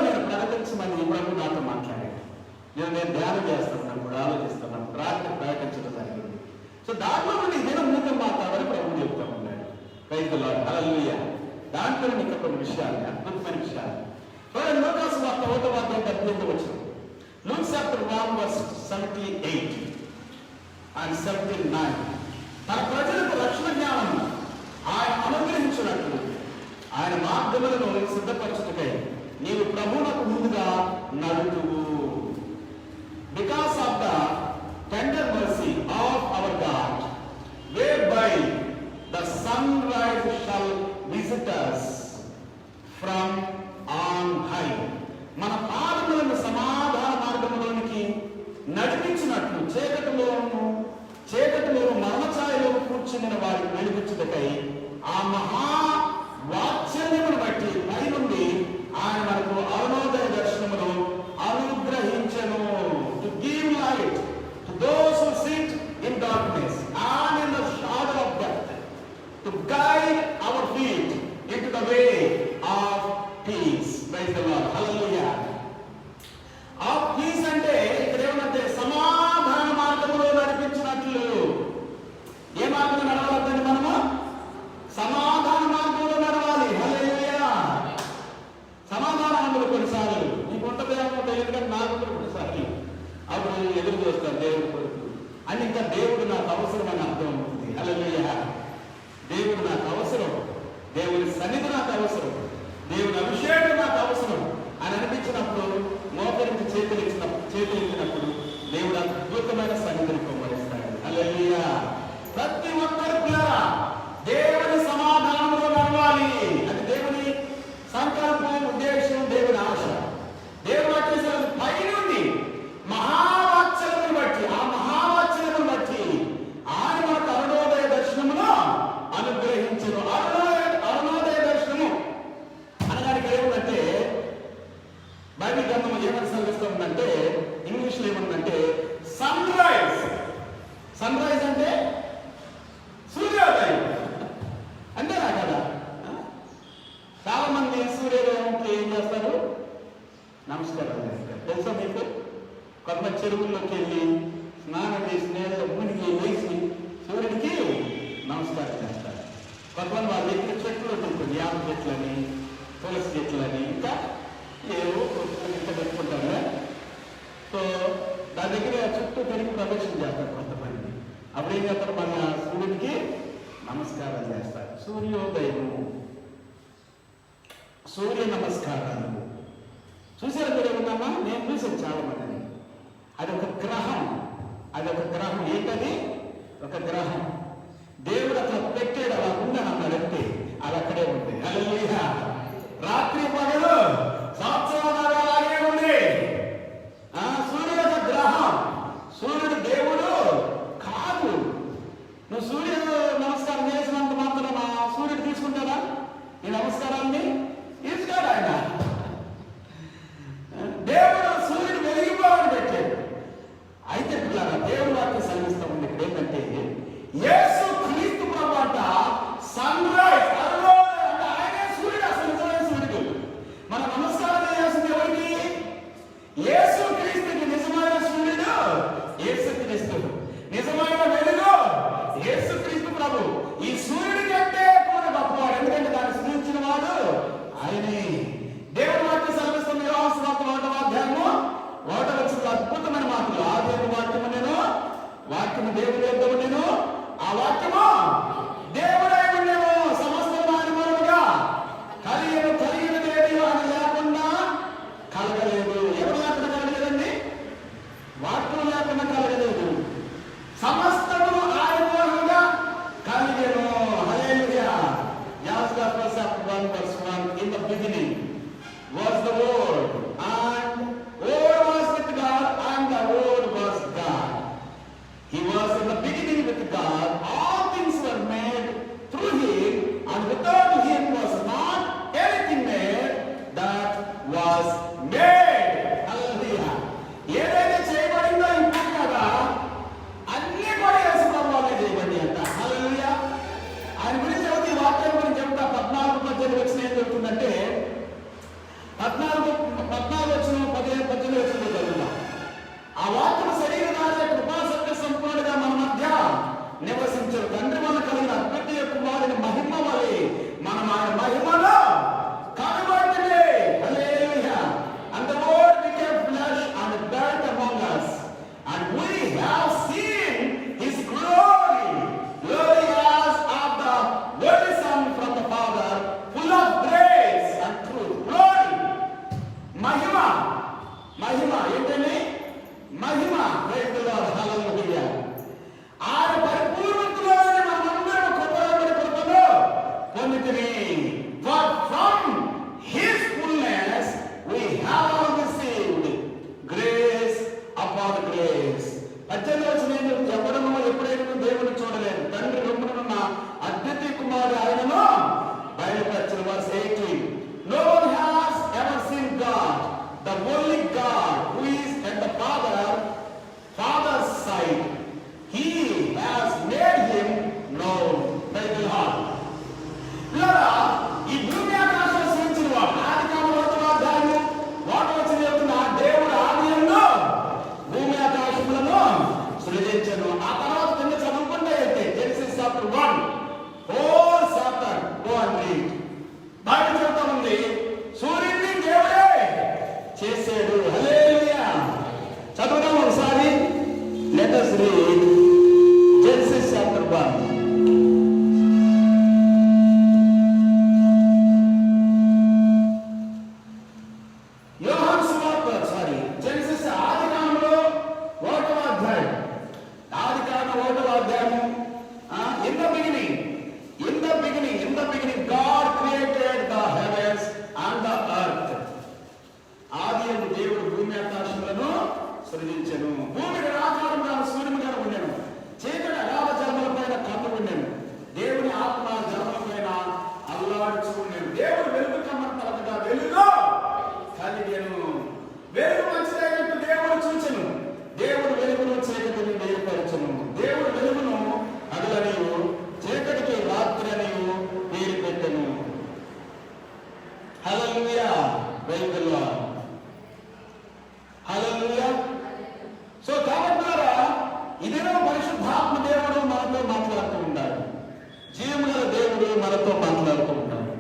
నేను ప్రకటించమని ప్రభు నాతో మాట్లాడాడు. నేను ధ్యానం చేస్తున్నప్పుడు, ఆలోచిస్తున్నప్పుడు రాత్రి ప్రకటించడం జరిగింది. సో దాంట్లో నుండి నేను మీతో మాట్లాడాలని ప్రభు చెప్తా ఉన్నాడు. రైతులు హల్లెలూయా. దాంట్లో నీకు కొన్ని విషయాలు, అద్భుతమైన విషయాలు. లోకాసు వార్త 1:18 వచ్చిన Luke chapter 1 verse 78 and 79. తన ప్రజలకు రక్షణ జ్ఞానం ఆయన అనుగ్రహించినట్లు ఆయన మార్గములను సిద్ధపరచుటకై నీవు ప్రభువునకు ముందుగా నడుతువు. Because of the tender mercy of our God, whereby the sunrise shall visit us from on high. మన పాదములను సమాధాన మార్గంలోనికి నడిపించినట్లు చీకటిలో మరణఛాయలో కూర్చుని వారికి వెలుగుచ్చుటకై ఆ మహా వాత్సల్యమును బట్టి పైనుండి ఆయన మనకు అరుణోదయ దర్శనమును అనుగ్రహించెను. To give light to those who sit in darkness and in the shadow of death, to guide our feet into the way of peace. Praise the Lord. హల్లెలూయా. ఆ పీస్ అంటే ఇక్కడ ఏమంటే సమాధాన మార్గంలో నడిపించినట్లు. ఏ మార్గంలో నడవాలంటే మనము సమాధాన మార్గంలో నడవాలి. హల్లెలూయా. సమాధానం అందులో కొన్నిసార్లు నీకు ఉంటుంది ఏమంటే, ఎందుకంటే నాకు కొన్నిసార్లు అప్పుడు ఎదురు చూస్తాను దేవుడి కొరకు అని. ఇంకా దేవుడు నాకు అవసరం అని అర్థం అవుతుంది. హల్లెలూయా. దేవుడు నాకు అవసరం, దేవుని సన్నిధి నాకు అవసరం, దేవుని అభిషేకం నాకు అవసరం అని అనిపించినప్పుడు, మోకరించి చేతులెత్తినప్పుడు దేవుడు అద్భుతమైన సన్నిధిని కొమ్మరిస్తాడు. హల్లెలూయా. ప్రతి ఒక్కరు పిల్లరా దేవుని సమాధానంలో నడవాలి. అది దేవుని సంకల్పం, ఉద్దేశం, దేవుని ఆశ. దేవుడు వచ్చేసి పైనుండి మహావాత్సల్యమును బట్టి, ఆ మహావాత్సల్యమును బట్టి ఆయన మనకు అరుణోదయ దర్శనమును అనుగ్రహించను. అరుణోదయ దర్శనము అనగానికి ఏముందంటే, బైబిల్ గ్రంథం ఏమని సెలవిస్తుందంటే, ఇంగ్లీష్లో ఏముందంటే సన్ రైజ్. సన్ రైజ్ అంటే సూర్యోదయం అంతేనా కదా? చాలా మంది సూర్యోదయంకి ఏం చేస్తారు? నమస్కారం చేస్తారు. తెలుసా మీకు? కొంతమంది చెరువుల్లోకి వెళ్ళి స్నానం చేసి నేలలో మునిగి వేసి సూర్యుడికి నమస్కారం చేస్తారు. కొంతమంది వాళ్ళ దగ్గర చెట్లు ఉంటుంది, యాప చెట్లని, తులసి చెట్లని, ఇంకా ఏవో ఇంకా పెట్టుకుంటారు. సో దాని దగ్గర చుట్టూ పెరిగి ప్రదక్షిణ చేస్తారు కొంతమంది. అప్పుడు ఏం చేస్తారు? మన సూర్యుడికి నమస్కారం చేస్తారు. సూర్యోదయము, సూర్య నమస్కారాలు చూసారు మీరు ఏమన్నా? నేను చూసాను చాలా మందిని. అది ఒక గ్రహం, అది ఒక గ్రహం. ఏంటది? ఒక గ్రహం. దేవుడు అట్లా పెట్టాడు, అలా ఉందని అన్నాడంటే అది అక్కడే ఉంది. హల్లెలూయా. రాత్రి పగలు సంవత్సరాలు అలాగే ఉంది. సూర్యుడు ఒక గ్రహం, సూర్యుడు దేవుడు కాదు. నువ్వు సూర్యుడు నమస్కారం చేసినంత మాత్రం సూర్యుడు తీసుకుంటాడా ఈ నమస్కారాన్ని? తీసుకోడు ఆయన. దేవుడు సూర్యుడు వెలిగిపోవాలని పెట్టాడు. అయితే పిల్లల దేవుడు వాక్యం సెలవిస్తా ఉంది ఇక్కడ ఏంటంటే, యేసు క్రీస్తు ప్రభు అంట సన్ రైజ్, అంటే ఆయనే సూర్యుడు, అసలు నిజమైన సూర్యుడు. మన నమస్కారం చేయాల్సింది ఎవరికి? యేసు క్రీస్తుకి. నిజమైన సూర్యుడు యేసు క్రీస్తు, నిజమైన వెలుగు యేసు క్రీస్తు ప్రభు. ఈ సూర్యుడి కంటే కూడా గొప్పవాడు, ఎందుకంటే దాన్ని సృష్టించిన వాడు ఆయనే. దేవుడు వాక్యం సెలవిస్తుంది. యోహాను సువార్త 1వ అధ్యాయము 1వ వచనంలో అద్భుతమైన మాటలు. ఆ దేవుని వాక్యము నేను, వాక్యము దేవుని యొద్దకు నేను, ఆ వాక్యము దేవుడై ఉండేమో. సమస్తం ఆయన మూలముగా కలిగినదేది ఆయన లేకుండా కలగలేదు. ఎవరు లేకుండా కలగలేదండి? వాక్యం లేకుండా కలగలేదు. సమస్తము ఆయన మూలముగా కలిగెను. హల్లెలూయా. Genesis chapter 1 verse 1. In the beginning was the Word, and Word was with God, and the Word was God. He was in the beginning with God. All things were made through మహిమలో కనబడుతుంది. హల్లెలూయా. And the word became flesh and dwelt among us, and we have seen his glory, glory as of the only Son from the Father, full of grace and truth. Glory, మహిమ, మహిమ ఏంటండి? మహిమ. Praise the Lord. Hallelujah. ఆయన పరిపూర్ణతలోనే మనమందరం కృపలో పొందితిమి. For from his fullness we have received grace upon grace. 18వ వచనంలో ఎవడనో ఎప్పుడైనా దేవుని చూడలేదు, తండ్రి రొమ్మునున్న అద్వితీయ కుమారుడు ఆయనను బయలుపరచిన. verse 18. No one has ever seen God, the only God who is at the Father's side. He has made him known. Praise the Lord. పిల్లరా, ఈ భూమి ఆకాశం సృష్టించిన వాడు, ఆదికాండం 1వ అధ్యాయము 1వ వచనం చెప్తున్న దేవుడు ఆదియందు భూమి ఆకాశములను సృజించెను. ఆ తర్వాత కింద చదువుకుంటే అయితే Genesis chapter 1 whole chapter go and read. Bible చెప్తా ఉంది సూర్యుడిని దేవుడే చేశాడు. హల్లెలూయా. చదువుదాం ఒకసారి. Let us read Genesis chapter 1. యోహాను సువార్త Genesis ఆదికాండంలో 1వ అధ్యాయం. ఆదికాండం 1వ అధ్యాయము. In the beginning God created the heavens and the earth. ఆదియందు దేవుడు భూమి ఆకాశములను సృజించెను. భూమి ఆకారంగా సూర్యునిగా ఉండెను, చీకటి అగాధ జలములపైన కన్ను ఉండెను, దేవుని ఆత్మ జలములపైన అల్లాడుచు ఉండెను. దేవుడు వెలుగు కమ్మని పలకగా వెలుగు కలిగెను. వెలుగు మంచిదైనట్టు దేవుడు చూచెను. దేవుడు వెలుగును చీకటిని వేరుపరచెను. దేవుడు వెలుగును పగలనియు చీకటికి రాత్రి అనియు పేరు పెట్టెను. హల్లెలూయా. Praise the Lord. హల్లెలూయా. సో కాబట్టి ఇదేనో పరిశుద్ధాత్మ దేవుడు మనతో మాట్లాడుతూ ఉంటాడు. జీవముల దేవుడు మనతో మాట్లాడుతూ ఉంటాడు.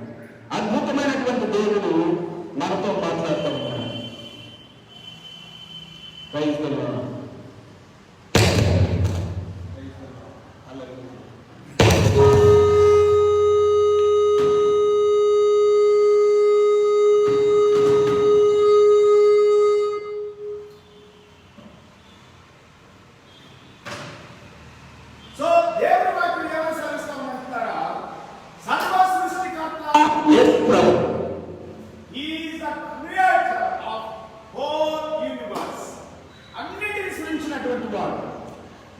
అద్భుతమైనటువంటి దేవుడు మనతో మాట్లాడుతూ ఉంటాడు. Praise the Lord. హల్లెలూయా.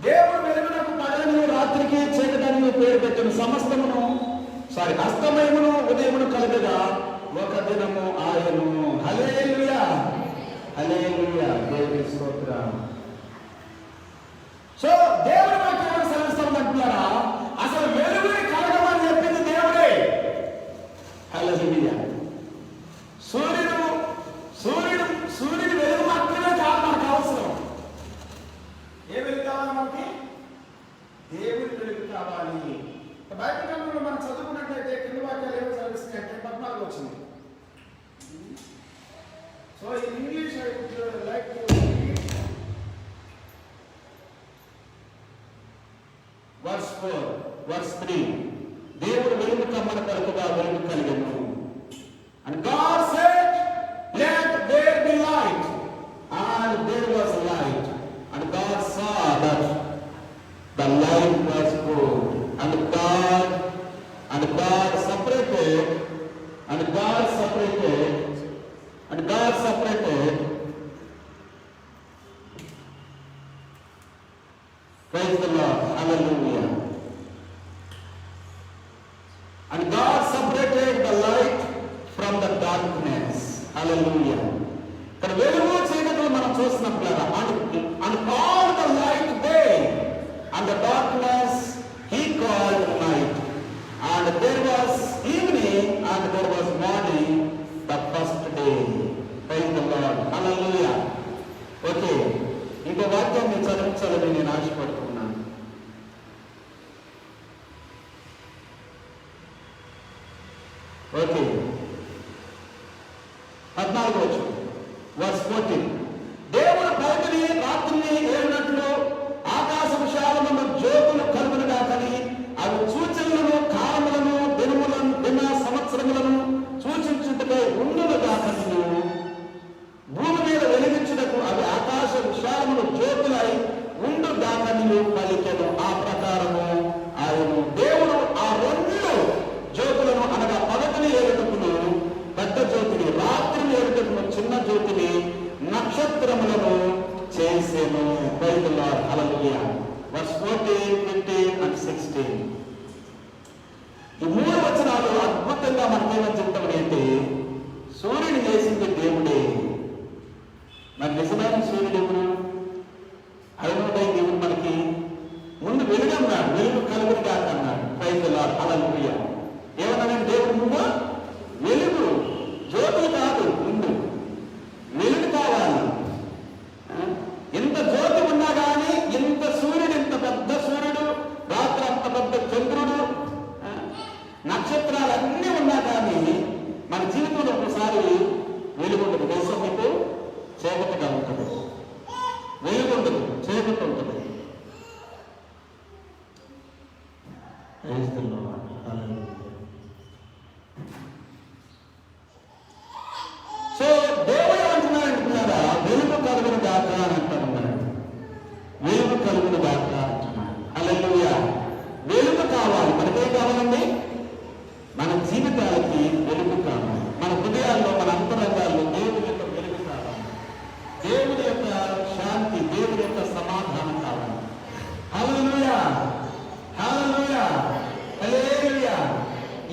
దేవుడు వెలుగునకు పగలను రాత్రికి చీకటని పేరు పెట్టిన సమస్తమును అస్తమయమును ఉదయమును కలుగగా ఒక దినము ఆయను. హల్లెలూయా. హల్లెలూయా. దేవుని స్తోత్రం. సో దేవుడు మాకు ఏమైనా సెలవిస్తామంటున్నారా? అసలు వెలుగుని కలగమని చెప్పింది దేవుడే. హల్లెలూయా. సూర్యుడు వెలుగు మాత్రమే కాదు మనకు అవసరం. ఏ వెలుగు కావాలి మనకి? దేవుని వెలుగు కావాలి. బైబిల్ గ్రంథంలో మనం చదువుకున్నట్లయితే కింద వాక్యాలు ఏమో చదివిస్తున్నాయంటే 14 వచ్చింది. So in English I would like to read verse 4, verse 3. దేవుడు వెలుగు కమ్మని పలుకగా వెలుగు కలిగెను. And God said, let there be light, and there was light. And God saw that the light was good. And God separated praise the Lord. Hallelujah. And God separated the light from the darkness. Hallelujah. ఇక్కడ వెలుగు చీకటి మనం చూసినప్పుడు and called the light day, and the darkness he called night. And there was evening and there was morning the first day. Praise the Lord. Hallelujah. Okay. ఇంకో వాక్యాన్ని చదివించాలని నేను ఆశపడుతున్నాను. Okay, 14 verse 14. దేవుడు పగటిని రాత్రిని ఏలినట్లు ఆకాశ విశాలమును జ్యోతులు కలుగునుగా కని అవి సూచనలను కాలములను దినములను దిన సంవత్సరములను సూచించుటకై ఉండునుగా కని భూమి మీద వెలిగించుటకు అవి ఆకాశ విశాలమును జ్యోతులై ఉండుగా కని పలికెను. ఆ ప్రకారము ఆయన దేవుడు ఆ 2 జ్యోతులను అనగా పగటిని ఏలుటకును పెద్ద జ్యోతిని, రాత్రిని ఏలుటకును చిన్న జ్యోతిని, నక్షత్రములను చేసేను. ప్రైజ్ ది లార్డ్, హల్లెలూయా. Verse 14, 15 and 16. ఈ 3 వచనాలు అద్భుతంగా మనకేమని చెప్తామని అంటే, సూర్యుని చేసింది దేవుడే. మరి నిజమైన సూర్యుడు ఎప్పుడు? అలవాటై దేవుడు మనకి ముందు వెలుగు అన్నాడు, వెలుగు కలుగురు కాక అన్నాడు. ప్రైజ్ ది లార్డ్, హల్లెలూయా. ఏమన్నాడంటే దేవుడు ముందు వెలుగు, జ్యోతులు కాదు, ముందు వెలుగు కావాలి. ఇంత జ్యోతి ఉన్నా కానీ, ఇంత సూర్యుడు, ఇంత పెద్ద సూర్యుడు, రాత్రి అంత పెద్ద చంద్రుడు, నక్షత్రాలన్నీ ఉన్నా కానీ మన జీవితంలో ఒకసారి వెలుగు ఉంటుంది. దేశం మీకు చీకటిగా ఉంటుంది, వెలుగు ఉంటుంది, చీకటి ఉంటుంది. సో దేవుడు అంటున్నాడు, వెలుగు కలుగును గాక అని అంటున్నాడు. వెలుగు కలుగును గాక అంటున్నాడు. హల్లెలూయా. వెలుగు కావాలి. మనకేం కావాలండి? మన జీవితాలకి వెలుగు కావాలి. మన హృదయాల్లో, మన అంతరంగాల్లో దేవుడి యొక్క వెలుగు కావాలి. దేవుడి యొక్క శాంతి, దేవుడి యొక్క సమాధానం కావాలి. హల్లెలూయా, హల్లెలూయా, హల్లెలూయా.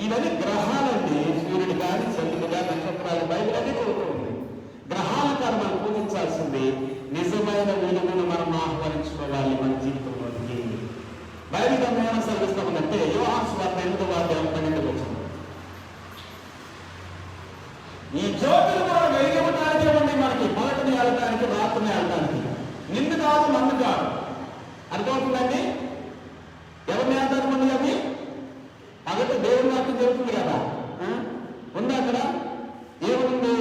ఇవన్నీ గ్రహాలండి. సూర్యుడు కానీ, చంద్రుడు కానీ, నక్షత్రాలు, బైబిల్ అన్ని కోరుకుంది. గ్రహాల కాదు మనం పూజించాల్సింది నిజమైన వెలుగును మనం ఆహ్వానించుకోవాలి మన జీవితంలోకి. బైబిల్ ఏమైనా సెలవిస్తామంటే యోహాను సువార్త 8:12 ఈ జ్యోతులు కూడా వెలిగివ్వటానికే ఉంది మనకి. పగటిని వెళ్ళటానికి, రాత్రిని వెళ్ళటానికి. నిన్ను కాదు, నన్ను కాదు. అర్థమవుతుందండి? ఎవరిని అంటారు మంది? అవి పగటి దేవుని వాక్యం జరుగుతుంది కదా, ఉంది అక్కడ. ఏముంది?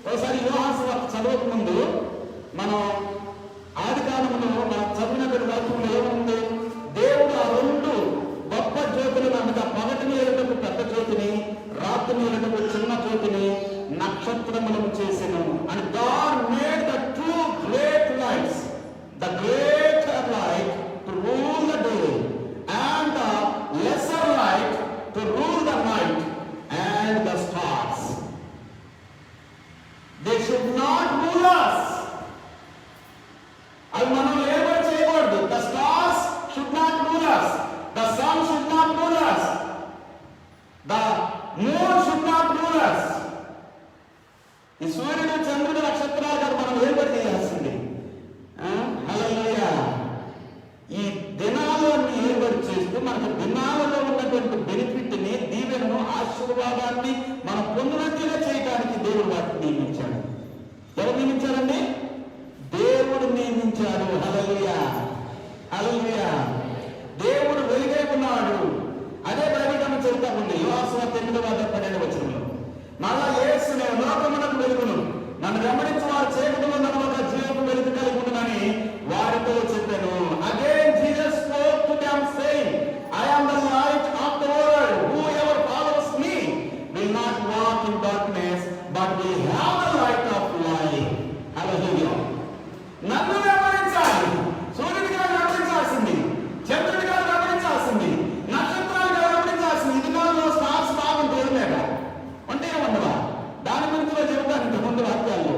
ఒకసారి యోహాను సువార్త చదవక ముందు మనం ఆది కాలంలో మనం చదివినటువంటి వాక్యంలో ఏముంది? దేవుడు ఆ 2 గొప్ప జ్యోతులను, అనగా పగటిని ఏలుటకు పెద్ద జ్యోతిని, రాత్రిని ఏలుటకు చిన్న జ్యోతిని, నక్షత్రములను చేసెను. And God made the 2 great lights, the greater light to rule the day and the lesser light to rule the night, and the stars. They should not rule us. అవి మనం లేబర్ చేయకూడదు. The stars should not rule us. The sun should not rule us. The moon should not rule us. ఈ సూర్యుడు, చంద్రుడు, నక్షత్రాలు గారు మనం లేబర్ చేయాల్సింది. హల్లెలూయా. ఈ దినాలన్నీ ఏర్పాటు చేస్తూ మనకు దినాలలో ఉన్నటువంటి బెనిఫిట్ని, దీవెనను, ఆశీర్వాదాన్ని మనం పొందినట్లుగా చేయడానికి దేవుడు వాటిని నియమించాడు. ఎవరు నియమించారండి? దేవుడు నియమించాడు. హల్లెలూయా, హల్లెలూయా. దేవుడు వెలుగై ఉన్నాడు. అదే బైబిల్ చెబుతా ఉంది. యోహాను సువార్త 8:12 మళ్ళా యేసు నేను లోకమునకు వెలుగును, నన్ను వెంబడించి వారు చీకటిలో నడవక జీవపు వెలుగు కలిగి ఉండునని వారితో చెప్పాను. Again Jesus spoke to them saying, I am the light of the world. Whoever follows me will not walk in darkness, but will have the light of life. Hallelujah. నన్ను వెంబడించాలి. సూర్యుడిగా వెంబడించాల్సింది, చంద్రుడిగా వెంబడించాల్సింది, నక్షత్రాలుగా వెంబడించాల్సింది. ఇది నాలో స్టార్స్ బాగుంటుంది లేదా అంటే ఏమన్నవా? దాని గురించి చెబుతాను ఇంత ముందు వాక్యాల్లో.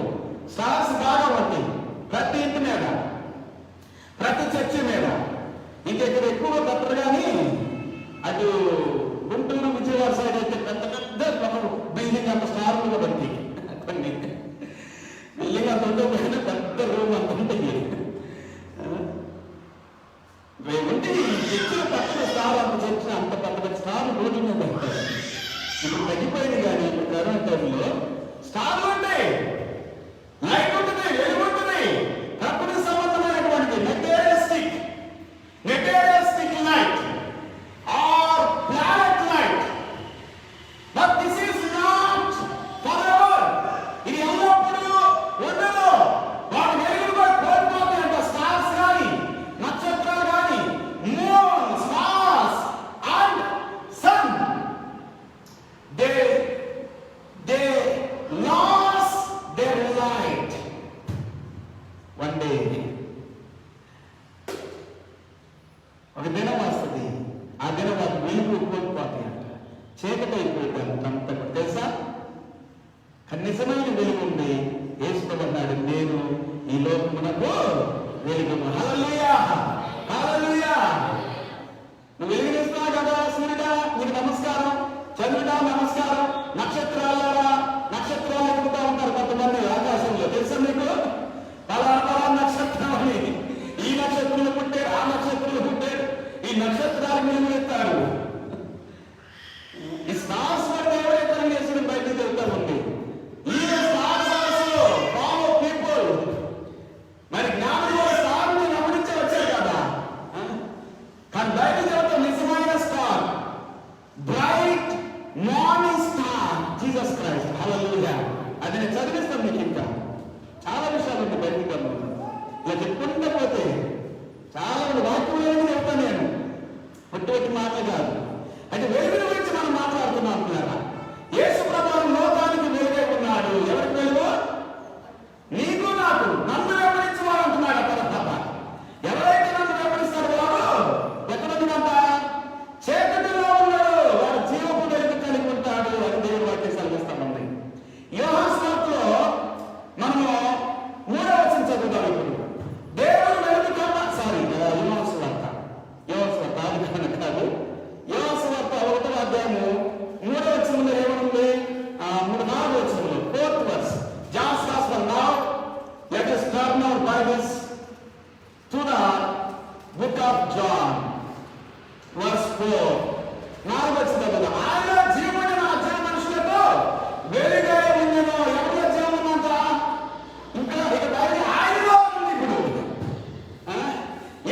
చీకటి అయిపోయింది అంత తెలుసా. నిజమైన వెలుగు ఉంది. యేసుకున్నాడు, నేను ఈ లోకమునకు వెలుగును. హల్లెలూయా, హల్లెలూయా. నువ్వు వెలుగునిస్తున్నావు కదా సూర్యుడా, నీకు నమస్కారం. చంద్రుడా నమస్కారం. నక్షత్రాలారా, నక్షత్రాలు ఎదుగుతా ఉంటారు కొంతమంది ఆకాశంలో, తెలుసా మీకు? పలా నక్షత్రం అని, ఈ నక్షత్రులు పుట్టారు, ఆ నక్షత్రులు పుట్టారు, ఈ నక్షత్రాలు వెలుగుతారు. ఈ స్టార్స్ ఎవరైతే చేసిన బయటకు వెళ్తా ఉంది. ఈ స్టార్స్ ఆల్సో ఫాలో పీపుల్. మరి జ్ఞానులు స్టార్ని గమనించి వచ్చారు కదా, కానీ బయటకు వెళ్తా నిజమైన star, bright morning star Jesus Christ. హల్లెలూయా. అది నేను చదివిస్తాను మీకు. ఇంకా చాలా విషయాలు ఉంది బయటకు వెళ్తాను. ఇలా చెప్పుకుంటే పోతే చాలా వాక్యం చెప్తాను నేను, ఒట్టి మాటలు కాదు. అంటే వెలుగుల గురించి మనం మాట్లాడుతున్నాం కదా. యేసు ప్రభువు లోకానికి వెలుగే ఉన్నాడు. ఎవరికి వెలుగు? నీకు నాకు. నన్ను వెంబడించేవాడు అంటున్నాడు తప్ప. ఎవరైతే నన్ను వెంబడిస్తారో వాడు ఎక్కడున్నాడంట? చీకటిలో ఉన్నాడు, వాడు జీవపు వెలుగు కలిగి ఉంటాడు అని దేవుడు వాక్యం సెలవిస్తామండి. యోహాను సువార్తలో మనము 3వ వచనం చదువుతాం ఇప్పుడు. దేవుడు వెలుగు కన్నా యోహాను సువార్త ఆది కాదు. యోహాను సువార్త 1వ అధ్యాయము 3వ వచనంలో ఏమనుంది? 4వ వచనంలో 4th verse. John's Gospel. Now let us turn our Bibles to the book of John, verse 4. 4వ వచనంలో ఆయన జీవమున అజీవ మనుషులకు వెలుగై ఉండెను. ఎవరిలో జీవం ఉందంట? ఇంకా ఇక ఆయనలో ఉంది. ఇప్పుడు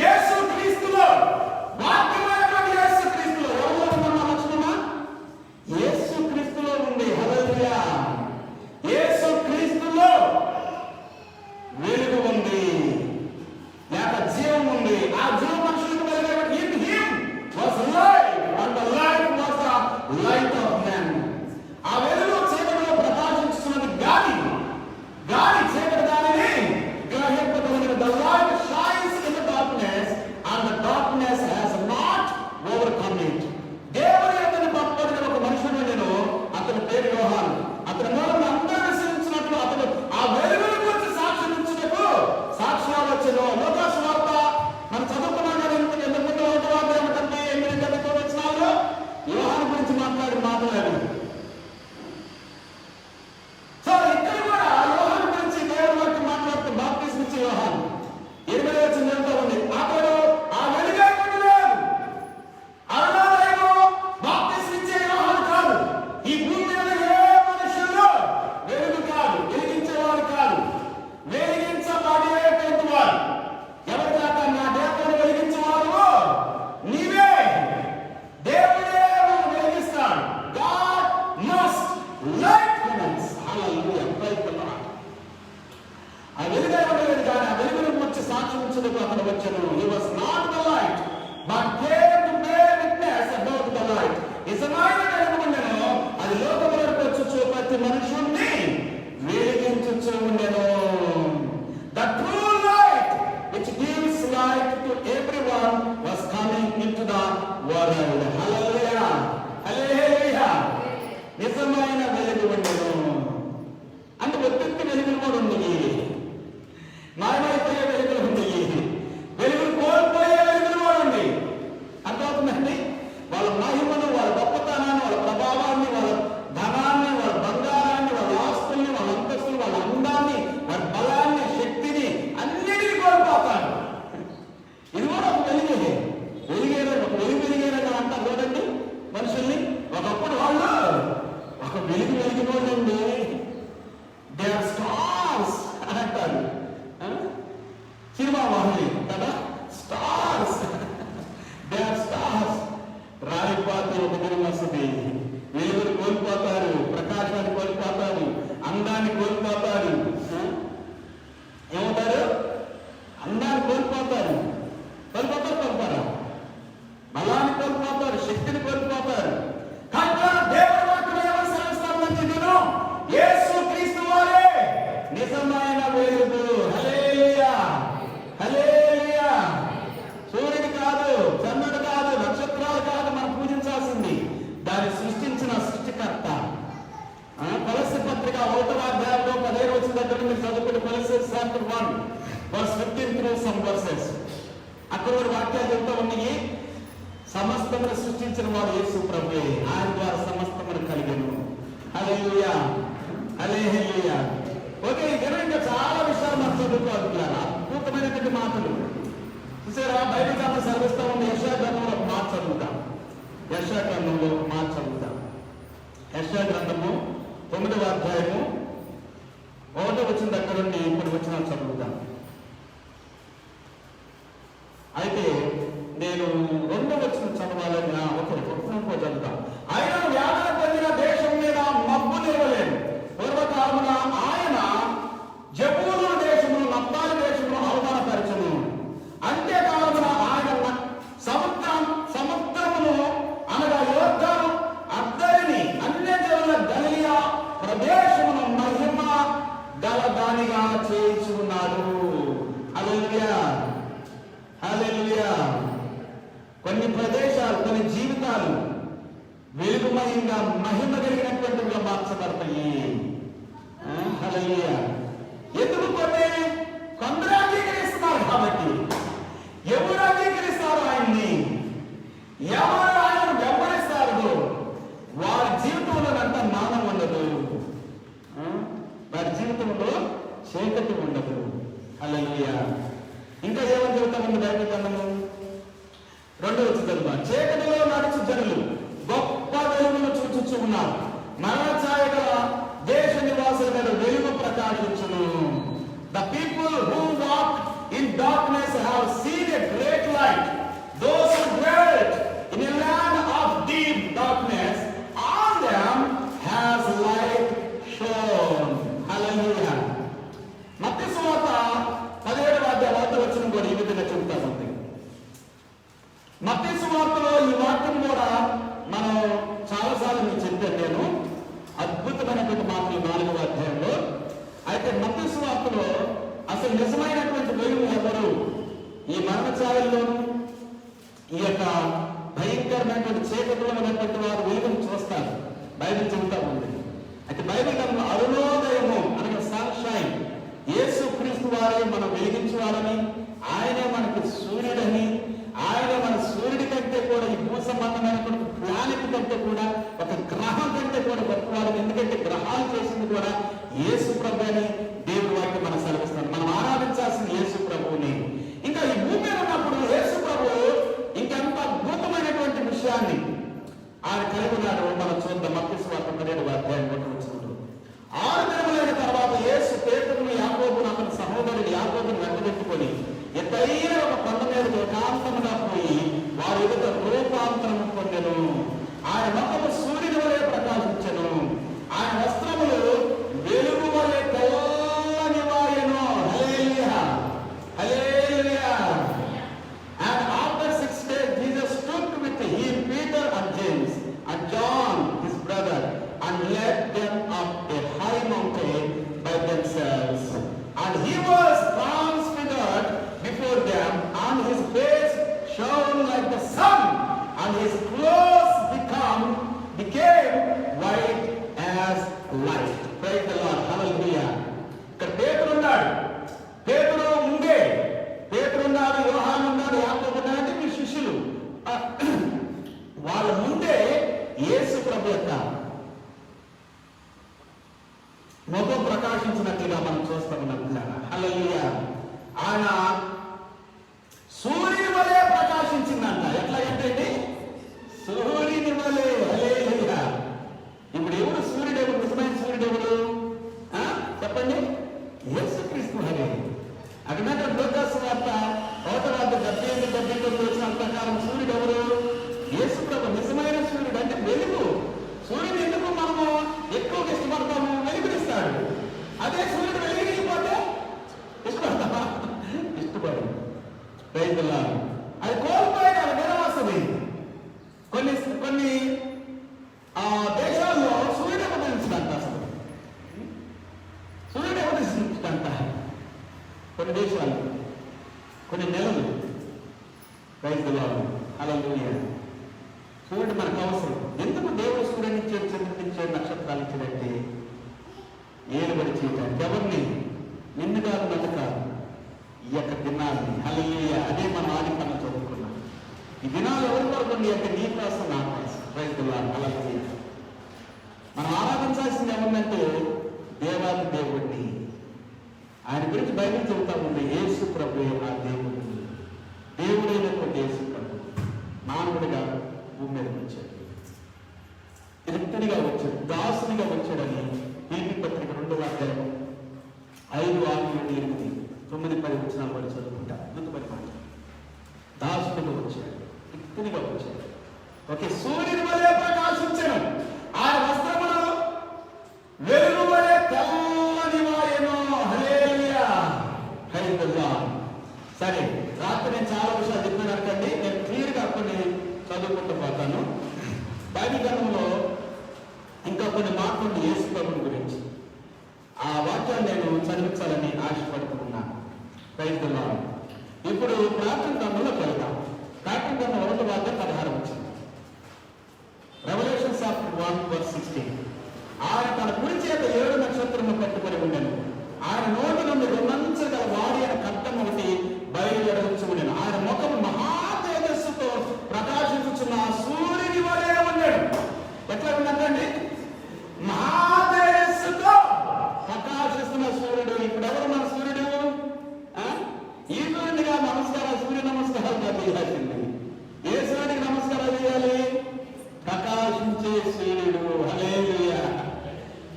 యేసు క్రీస్తులో, వాక్యమైనటువంటి యేసు క్రీస్తులో ఎవరిలో ఉందన్న లక్షణమా? యేసు క్రీస్తులో ఉంది. హల్లెలూయా. యేసు క్రీస్తులో వెలుగు ఉంది, లేక జీవం ఉంది. ఆ జీవ మనుషులకు వెలుగు in him was life and the life was the light of man. ఆ వెలుగు చీకటిలో ప్రకాశిస్తున్నది. గాలి చీకటి దానిని గ్రహింపగలిగిన. The light shines in the darkness and the darkness has not overcome it. దేవుని అతని పక్కన ఒక మనుషుడు నేను, అతని పేరు యోహాను. అతని మూలం అందరూ విశ్వసించినట్లు అతను ఆ వెలుగుల గురించి సాక్ష్యం ఇచ్చినట్టు సాక్ష్యాలు వచ్చాను. లోకా సువార్త మనం చదువుకున్నాం కదా. ఎందుకు 1వ అధ్యాయం 8 వచనాల్లో యోహాను గురించి మాట్లాడారు. సో ఇక్కడ కూడా యోహాను గురించి దేవుని వాక్యం మాట్లాడుతూ బాప్తిస్మం ఇచ్చే యోహాను 8వ వచనం చెప్తా ఉంది. అతడు ఆ వెలుగై ఉండలేదు. అరుణాలయము బాప్తిస్మం ఇచ్చే యోహాను కాదు. ఈ భూమి మీద ఏ మనుషులు వెలుగు కాదు, వెలిగించేవాడు కాదు, వెలిగించబడేటువంటి వాడు. ఎవరి దాకా? నా దేవుడు వెలిగించేవాడు నీవే. దేవుడే మనం వెలిగిస్తాడు. God must light us. Hallelujah. Praise the Lord. ఆ వెలుగై ఉండలేదు కానీ ఆ వెలుగును గురించి సాక్ష్యం ఇచ్చేందుకు అతను వచ్చాను. He was not the light but came to bear witness about the light. నిజమైన వెలుగు ఉండెను, అది లోకములకు వచ్చుచు ప్రతి మనుషుణ్ణి వెలిగించుచు ఉండెను. The true light which gives light to everyone was coming into the world. హల్లెలూయా, హల్లెలూయా. నిజమైన వెలుగు ఉండెను. అంటే ఒత్తిడి వెలుగులు కూడా ఉంది, మాయమైపోయే వెలుగులు ఉంది, వెలుగులు కోల్పోయే వెలుగులు కూడా ఉంది. అర్థమవుతుందండి? వాళ్ళ మహిమను, వాళ్ళ గొప్పతనాన్ని, వాళ్ళ ప్రభావాన్ని, వాళ్ళ ధనాన్ని, వాళ్ళ బంగారాన్ని, వాళ్ళ ఆస్తుల్ని, వాళ్ళ అంతస్తులు, వాళ్ళ అందాన్ని, వాళ్ళ బలాన్ని, శక్తిని అన్నిటినీ కోల్పోతారు. ఇది కూడా ఒక వెలుగే. వెలిగేదని అంటారు చూడండి మనుషుల్ని. ఒకప్పుడు వాళ్ళు ఒక వెలిగినోళ్ళండి, దే ఆర్ స్టార్స్ అని అంటారు. సినిమా వాళ్ళు కదా, స్టార్స్, దే ఆర్ స్టార్స్. రాలిపోతే ఒక దినం వస్తుంది, వెలుగును కోల్పోతారు, ప్రకాశాన్ని కోల్పోతారు, అందాన్ని కోల్పోతారు. ఏమవుతారు? అందాన్ని కోల్పోతారు. కోల్పోతారా? బలాన్ని కోల్పోతారు, శక్తిని కోల్పోతారు. కనుక దేవుని వాక్యం ఏమని సెలవిస్తుందంటే, యేసు క్రీస్తు వారే నిజమైన వెలుగు. హల్లెలూయా, హల్లెలూయా. సూర్యుడు కాదు, చంద్రుడు కాదు, నక్షత్రాలు కాదు మనం పూజించాల్సింది. దాన్ని సృష్టించిన chapter 1 verse 15 through some verses. అక్కడ వాక్యాలు చెప్తా ఉన్నాయి. సమస్తమును సృష్టించిన వాడు యేసు ప్రభువే, ఆయన ద్వారా సమస్తమును కలిగెను. హల్లెలూయా, హల్లెలూయా. ఓకే, ఇక్కడ ఇంకా చాలా విషయాలు మనం చదువుకోవాలి. అద్భుతమైనటువంటి మాటలు చూసారా. బైబిల్ గ్రంథం చదివిస్తా ఉంది. యెషయా గ్రంథంలో ఒక మాట చదువుతాం. యెషయా గ్రంథంలో ఒక మాట చదువుతాం. యెషయా గ్రంథము 9వ అధ్యాయము 1వ వచనం దగ్గర నుండి ఇప్పుడు వచనాలు చదువుతాం. అయితే నేను 2వ వచనం చదవాలని ఒక చదువుతాం. ఆయన వ్యాధుల పొందిన దేశం మీద మబ్బు నిలవలేదు. పూర్వకాలమున ఆయన జబూలు దేశమును నప్తాలి దేశమును అవమానపరచను. అంత్యకాలమున ఆయన సముద్రమును అనగా యోర్దాను అద్దరిని అన్యజనుల గలియా ప్రదేశమును మహిమ గలదానిగా చేయించున్నాడు. హల్లెలూయా, హల్లెలూయా. కొన్ని ప్రదేశాలు, కొన్ని జీవితాలు వెలుగుమయంగా మహిమ కలిగినటువంటివిగా మార్చబడతాయి. హల్లెలూయా. ఎందుకు? కొందరు అంగీకరిస్తున్నారు కాబట్టి. ఎవరు అంగీకరిస్తారు ఆయన్ని, ఎవరు ఆయన వెంబడిస్తారు, వారి జీవితంలో అంత మానం ఉండదు, వారి జీవితంలో చీకటి ఉండదు. హల్లెలూయా. ఇంకా ఏమని చెబుతా ఉంది బైబిల్ గ్రంథము? 2వ వచనం, చీకటిలో నడుచు జనులు గొప్ప వెలుగును చూచుచు ఉన్నారు. మరణ ఛాయ గల దేశ నివాసుల మీద వెలుగు ప్రకాశించును. The people who walk in darkness have seen a great light. Those who dwelt in a land of deep darkness, on them has light shone. Hallelujah. మత్తయి సువార్త 17వ అధ్యాయం 1వ వచనం కూడా ఈ విధంగా చెబుతా ఉంది. మత్తయి సువార్తలో ఈ వాక్యం కూడా మనం చాలాసార్లు మీకు చెప్పాను నేను. అద్భుతమైనటువంటి మాటలు 4వ అధ్యాయంలో. అయితే మత్తయి సువార్తలో అసలు నిజమైనటువంటి వెలుగు ఎవరు? ఈ మరణఛాయల్లోనూ ఈ యొక్క భయంకరమైనటువంటి చీకటిలో ఉన్నటువంటి వారు వెలుగును చూస్తారు. బైబిల్ చెబుతా ఉంది. అయితే బైబిల్ గ్రంథంలో అరుణోదయము అనగా సన్షైన్, యేసు క్రీస్తు వారే మనం వెలిగించేవాడని, ఆయనే మనకు సూర్యుడని, ఆయన మన సూర్యుడి కంటే కూడా ఈ భూ సంబంధమైనటువంటి ప్లానెట్ కంటే కూడా ఒక గ్రహం కంటే కూడా గొప్పవాడు. ఎందుకంటే గ్రహాలు చేసింది కూడా యేసు ప్రభు అని దేవుడి వాక్యం మనం సెలవిస్తాం. మనం ఆరాధించాల్సిన యేసు ప్రభువుని. ఇంకా ఈ భూమి మీద ఉన్నప్పుడు యేసు ప్రభు ఇంకెంత అద్భుతమైనటువంటి విషయాన్ని ఆయన కలిగి ఉన్నాడు. మనం చూద్దాం. మత్తయి సువార్త 17వ అధ్యాయం 1వ వచనంలో, 6 దినములైన తర్వాత యేసు పేతురును యాకోబును అతని సహోదరుడు యాకోబును వెంటబెట్టుకొని ఎత్తైన ఒక కొండ మీద ఏకాంతముగా పోయి వారి ఎదుట రూపాంతరము పొందెను. ఆయన ముఖము సూర్యుని వలె ప్రకాశించెను. ఆయన వస్త్రములు వెలుగు వలె తెల్లని వాయెను. హల్లెలూయా, హల్లెలూయా. And after 6 days Jesus took with him Peter and James and John his brother and led them up a high mountain by themselves. And he was transfigured before them, and his face shone like the sun, and his clothes became white as light. Praise the Lord. Hallelujah. ఇక్కడ పేతురు ఉన్నాడు. పేతురు ముందే, పేతురు ఉన్నాడు, యోహాను ఉన్నాడు, యాకోబు ఉన్నాడు. అంటే మీ శిష్యులు. వాళ్ళ ముందే యేసు ప్రభు యొక్క ముఖం ప్రకాశించినట్లుగా మనం చూస్తా ఉన్నాం. హల్లెలూయా. ఆయన సూర్యుని వలె ప్రకాశించిందంట. ఎట్లా ఏంటండి? సూర్యుని వలె. హల్లెలూయా. ఇప్పుడు ఎవరు సూర్యుడు? ఎవరు నిజమైన సూర్యుడు? ఎవరు చెప్పండి? యేసుక్రీస్తు వారే. అక్కడ లోకాసు వార్త 1వ అధ్యాయం 78 వచ్చిన ప్రకారం సూర్యుడు ఎవరు? యేసు ప్రభు నిజమైన సూర్యుడు. అంటే వెలుగు. సూర్యుడు ఎందుకు మనము ఎక్కువగా ఇష్టపడతాము? వెలుగునిస్తాడు. అదే సూర్యుడు వెలిగిపోతే ఇష్టపడతామా? ఇష్టపడు. రైతుల అది కోల్పోయిన నిరవసది. కొన్ని దేశాల్లో సూర్యుడు ఉదయించడంట. అసలు సూర్యుడు ఉదయించడంట. కొన్ని దేశాలు, కొన్ని నెలలు. రైతుల హల్లెలూయా. సూర్యుడు మనకు అవసరం. ఎందుకు దేవుడు సూర్యుని ఇచ్చాడు, చంద్రుడిచ్చాడు, నక్షత్రాలు ఇచ్చాడంటే ఏలుబడి చేయటానికి. ఎవరిని? నిన్ను కాదు నన్ను కాదు, ఈ యొక్క దినాన్ని. హల్లెలూయా. అదే మనం ఆది కన్నా చదువుకున్నాం. ఈ దినాలు ఎవరి కొరకు ఉంది అంటే నీ కోసం, నా కోసం. Praise the Lord. హల్లెలూయా. మనం ఆరాధించాల్సింది ఏముందంటే దేవాది దేవుడిని. ఆయన గురించి బైబిల్ చెబుతా ఉంది, యేసు ప్రభు ఆ దేవుడు, దేవుడైనటువంటి యేసు ప్రభు మానవుడిగా భూమి మీద వచ్చాడు, రిక్తునిగా వచ్చాడు, దాసునిగా వచ్చాడని ఫిలిప్పీ పత్రిక 2వ అధ్యాయం 5, 6, 7, 8, 9, 10 వచనాలు వారు చదువుకుంటా. అద్భుతమైన మాట. దాసునిగా వచ్చాడు, రిక్తునిగా వచ్చాడు. ఓకే, సూర్యుని వలె ప్రకాశించను, ఆయన వస్త్రములు వెలుగు వలె తెల్లని వాయెను. హల్లెలూయా. Praise the Lord. సరే, రాత్రి నేను చాలా విషయాలు చెప్పినాను అనుకోండి, నేను క్లియర్గా కొన్ని చదువుకుంటూ పోతాను. బైబిల్ గ్రంథంలో ఇంకా కొన్ని మాటలు యేసు ప్రభువుని గురించి ఆ వాక్యాన్ని నేను చదివించాలని ఆశపడుతున్నాను. Praise the Lord. ఇప్పుడు ప్రార్థన గ్రంథంలోకి వెళ్తాం. ప్రార్థన గ్రంథం 1వ అధ్యాయం 16 వచ్చింది. Revelation chapter 1:16. ఆయన తన కుడి చేత 7 నక్షత్రములు పట్టుకొని ఉండెను. ఆయన నోటి నుండి 2 అంచులు గల వాడి అయిన ఖడ్గం ఒకటి బయలువెడవచ్చు ఉండెను. ఆయన ముఖము మహా తేజస్సుతో ప్రకాశించుచున్న సూర్యుని వలె ఉండెను. ఎట్లా ఉందండి? మహా తేజస్సుతో ప్రకాశిస్తున్న సూర్యుడు. ఇప్పుడు ఎవరు మన సూర్యుడు? ఈ సూర్యుడిగా నమస్కారం, సూర్య నమస్కారాలు చేయాల్సింది. ఏ సూర్యుడికి నమస్కారాలు చేయాలి? ప్రకాశించే సూర్యుడు. హల్లెలూయా.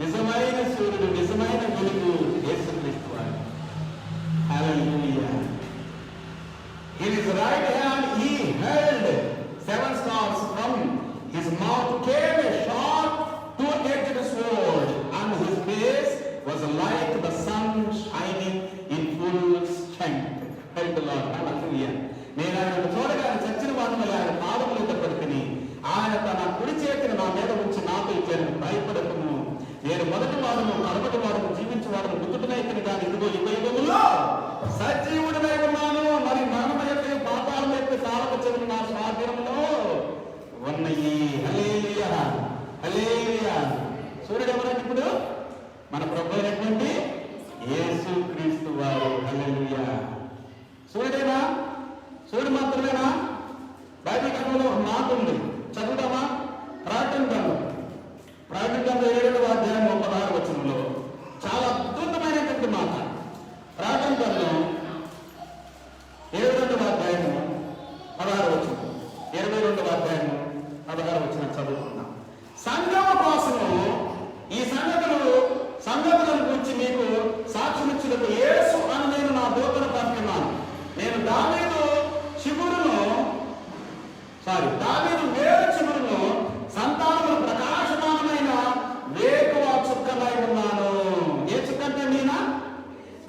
నిజమైన సూర్యుడు, నిజమైన వెలుగు యేసుక్రీస్తు వారు. హల్లెలూయా. In his right hand he held 7 stars. From his mouth came a sharp two-edged sword, and his face was like the sun shining in full strength. Praise the Lord. Hallelujah. నేను ఆయన చూడగానే చచ్చిన వాడిని ఆయన పాదముల మీద పడుకుని ఆయన తన కుడి చేతిని నా మీద ఉంచి నాతో ఇచ్చాను, భయపడకము, నేను మొదటి వాడును, కడపటి వాడును, జీవించి వాడును, మృతుడనైతిని కానీ ఇదిగో యుగయుగములో సజీవుడినై ఉన్నాను. మరి మరణం యొక్క పాతాళం యొక్క తాళపచ్చని నా స్వాధీనంలో ఉన్నాయి. హల్లెలూయా. హల్లెలూయా. సూర్యుడు ఎవరంటే ఇప్పుడు మన ప్రభు అయినటువంటి యేసుక్రీస్తు వారు. హల్లెలూయా. సూర్యుడేనా? సూర్యుడు మాత్రమేనా? బైబిల్ గ్రంథంలో ఒక మాట ఉంది, చదువుతామా? ప్రకటన గ్రంథం 7వ అధ్యాయం 36 వచనంలో చాలా అద్భుతమైనటువంటి మాట. ప్రకటన గ్రంథం 22వ అధ్యాయం 16 వచనం, 22వ అధ్యాయం 16 వచనం చదువుకుందాం. సంఘము కోసము ఈ సంగతులను గురించి మీకు సాక్ష్యమిచ్చుటకు యేసు అని నేను నా దూతను పంపినాను. నేను దావీదు వేరు చిగురును సంతానములు ప్రకాశమానమైన వేకువ చుక్కలై ఉన్నాను. ఏ చుక్క అంటే నేనా?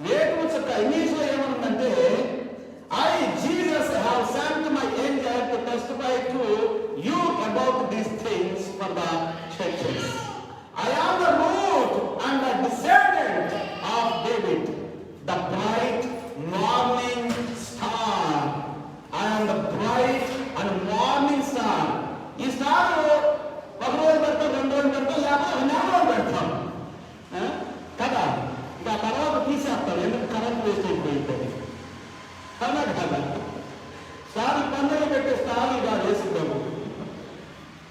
వేకువ చుక్క. ఇంగ్లీష్ లో ఏమనుందంటే, I Jesus have sent my angel to testify to you about these things for the churches. I am the root and the descendant of David, the bright morning star. I am the bright and morning star. ఈ స్టార్ ఒక రోజు పెడతాం, 2 రోజులు పెడతాం, లేకపోతే 4 రోజులు పెడతాం కదా. ఇక ఆ తర్వాత తీసేస్తాం, ఎందుకు కరెంట్ వేస్ట్ అయిపోయింది కదా కదా. స్టార్ పండుగ పెట్టే స్టార్ ఇక వేసుకుంటాము.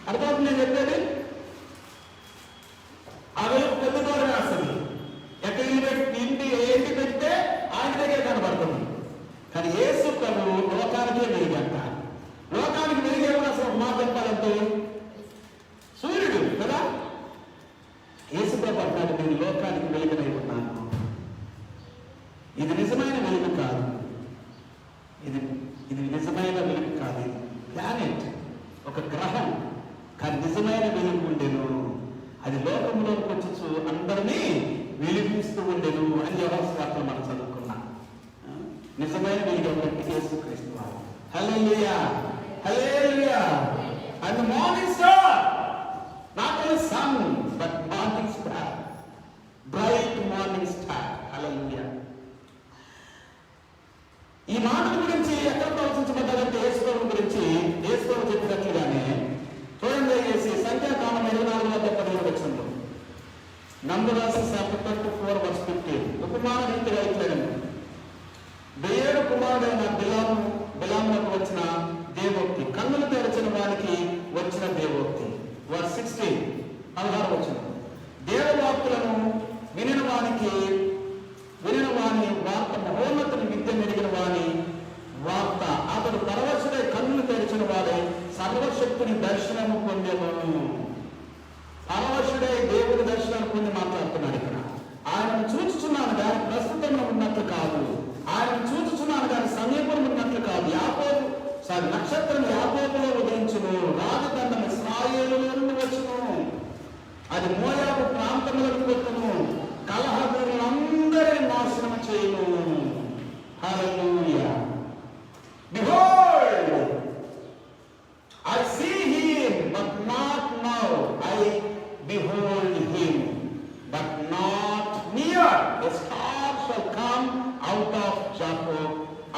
అర్థమవుతుంది నేను చెప్పేది? ఆ వెలుగు పెద్ద దూరం వేస్తుంది. ఎక్కడ ఏంటి పెడితే ఆయన దగ్గర కనబడుతుంది. కానీ యేసు ప్రభు లోకానికే వెలుగంట. లోకానికి వెలిగేవాడు అసలు ఒక మాట చెప్పాలంటే సూర్యుడు కదా. యేసు ప్రభు అంటాడు, నేను లోకానికి వెలుగునై ఉన్నాను. ఇది నిజమైన వెలుగు కాదు, ఇది నిజమైన వెలుగు కాదు. ఇది ప్లానెట్, ఒక గ్రహం. కానీ నిజమైన వెలుగు ఉండెను, అది లోకంలోకి వచ్చి అందరినీ వెలిగిస్తూ ఉండెను అని యోహాను సువార్తలో మనం చదువుకున్నాం. నిజమైన వెలుగు ఎవరంటే యేసుక్రీస్తు వారు. హల్లెలూయా. హల్లెలూయా. And the morning star, not only sun but morning star, bright morning star. Hallelujah. ఈ మాట గురించి ఎక్కడ ప్రవచించబడ్డారంటే యేసు ప్రభు గురించి యేసు ప్రభు చెప్పినట్లుగానే చూడండి. సంఖ్యాకాండం 24:17 Numbers chapter 24 verse 15. ఉపమాన రీతిగా నక్షత్రుని దర్శనము పొందెను. పరవశుడై దేవుని దర్శనాన్ని పొంది మాట్లాడుతున్నాడు ఇక్కడ. ఆయనను చూచుచున్నాను కానీ ప్రస్తుతంలో ఉన్నట్లు కాదు, ఆయనను చూచుచున్నాను కానీ సమీపంలో ఉన్నట్లు కాదు. నక్షత్రం యాకోబులో ఉదయించును, రాజదండం ఇశ్రాయేలులో నుండి వచ్చును, అది మోయాబు ప్రాంతంలోకి వచ్చును, కలహదులందరినీ నాశనం చేయును. హల్లెలూయా. Behold, I see him, but not now. I behold him, but not near. A star shall come out of Jacob,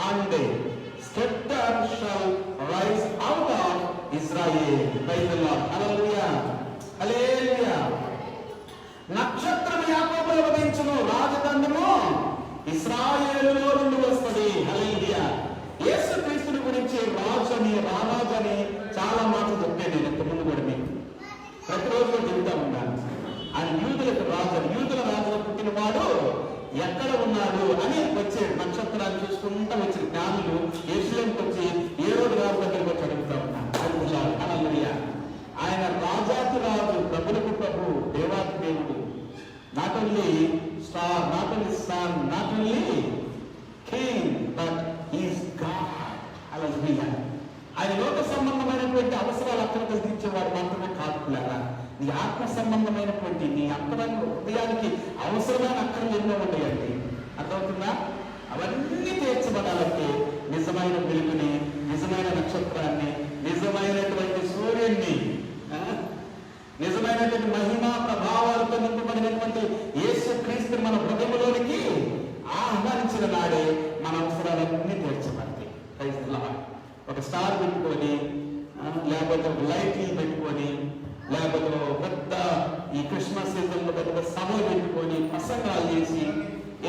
and a scepter shall rise out of Israel. Praise the Lord. Hallelujah. Hallelujah. నక్షత్రం యాకోబులో ఉదయించును, రాజదండము ఇశ్రాయేలులో నుండి వస్తుంది. హల్లెలూయా. యేసు క్రీస్తుని గురించి రాజని రారాజని చాలా మాటలు చెప్పాను నేను ఇంతకుముందు కూడా మీకు ప్రతిరోజు చెబుతా ఉన్నాను. ఆయన యూదులకు రాజు, యూదుల రాజులో పుట్టినవాడు ఎక్కడ ఉన్నాడు అని వచ్చే నక్షత్రాన్ని చూసుకుంటా వచ్చిన జ్ఞానులు యెరూషలేముకి వచ్చి హేరోదు రాజు దగ్గరికి వచ్చి అడుగుతా ఉన్నారు. హల్లెలూయా. ఆయన రాజాతి రాజు, ప్రభులకు ప్రభు, దేవాతి దేవుడు. Not only star, not only sun, not only king, but is God. హల్లెలూయా. ఆయన లోక సంబంధమైనటువంటి అవసరాలు అక్కడికి తీర్చేవాడు మాత్రమే కాకుండా నీ ఆత్మ సంబంధమైనటువంటి నీ అంతరంగ హృదయానికి అవసరమైన అక్కర్లు ఎన్నో ఉంటాయండి. అర్థమవుతుందా? అవన్నీ తీర్చబడాలంటే నిజమైన వెలుగుని, నిజమైన నక్షత్రాన్ని, నిజమైనటువంటి సూర్యుడిని, నిజమైనటువంటి మహిమా ప్రభావాలతో నింపబడినటువంటి యేసు క్రీస్తు మన హృదయంలోనికి ఆహ్వానించిన నాడే మన అవసరాలన్నీ తీర్చబడతాయి. Praise the Lord. ఒక స్టార్ పెట్టుకొని, లేకపోతే లైట్లు పెట్టుకొని, లేకపోతే పెద్ద ఈ క్రిస్మస్ సీజన్లో పెద్ద సభలు పెట్టుకొని, ప్రసంగాలు చేసి,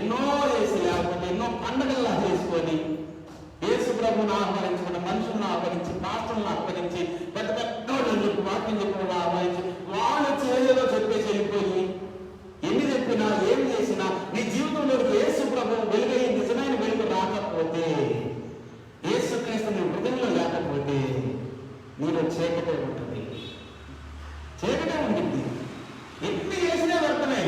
ఎన్నో చేసి, లేకపోతే ఎన్నో పండుగలు చేసుకొని యేసు ప్రభువుని ఆహ్వానించుకున్న మనుషులను ఆహ్వానించి, పాస్టర్లను ఆహ్వానించి, పెద్ద పెద్ద వాక్యం చెప్పిన ఆహ్వానించి వాళ్ళు చేయలేదో చెప్పేసి వెళ్ళిపోయి ఎన్ని చెప్పినా ఏం చేసినా నీ జీవితంలోకి యేసు ప్రభువు వెలుగై నిజమైన వెలుగు రాకపోతే, యేసు క్రీస్తు నీ హృదయంలో లేకపోతే నీలో చీకటే ఉంటుంది, చీకటే ఉంటుంది. ఎన్ని చేసినా వ్యర్థమే.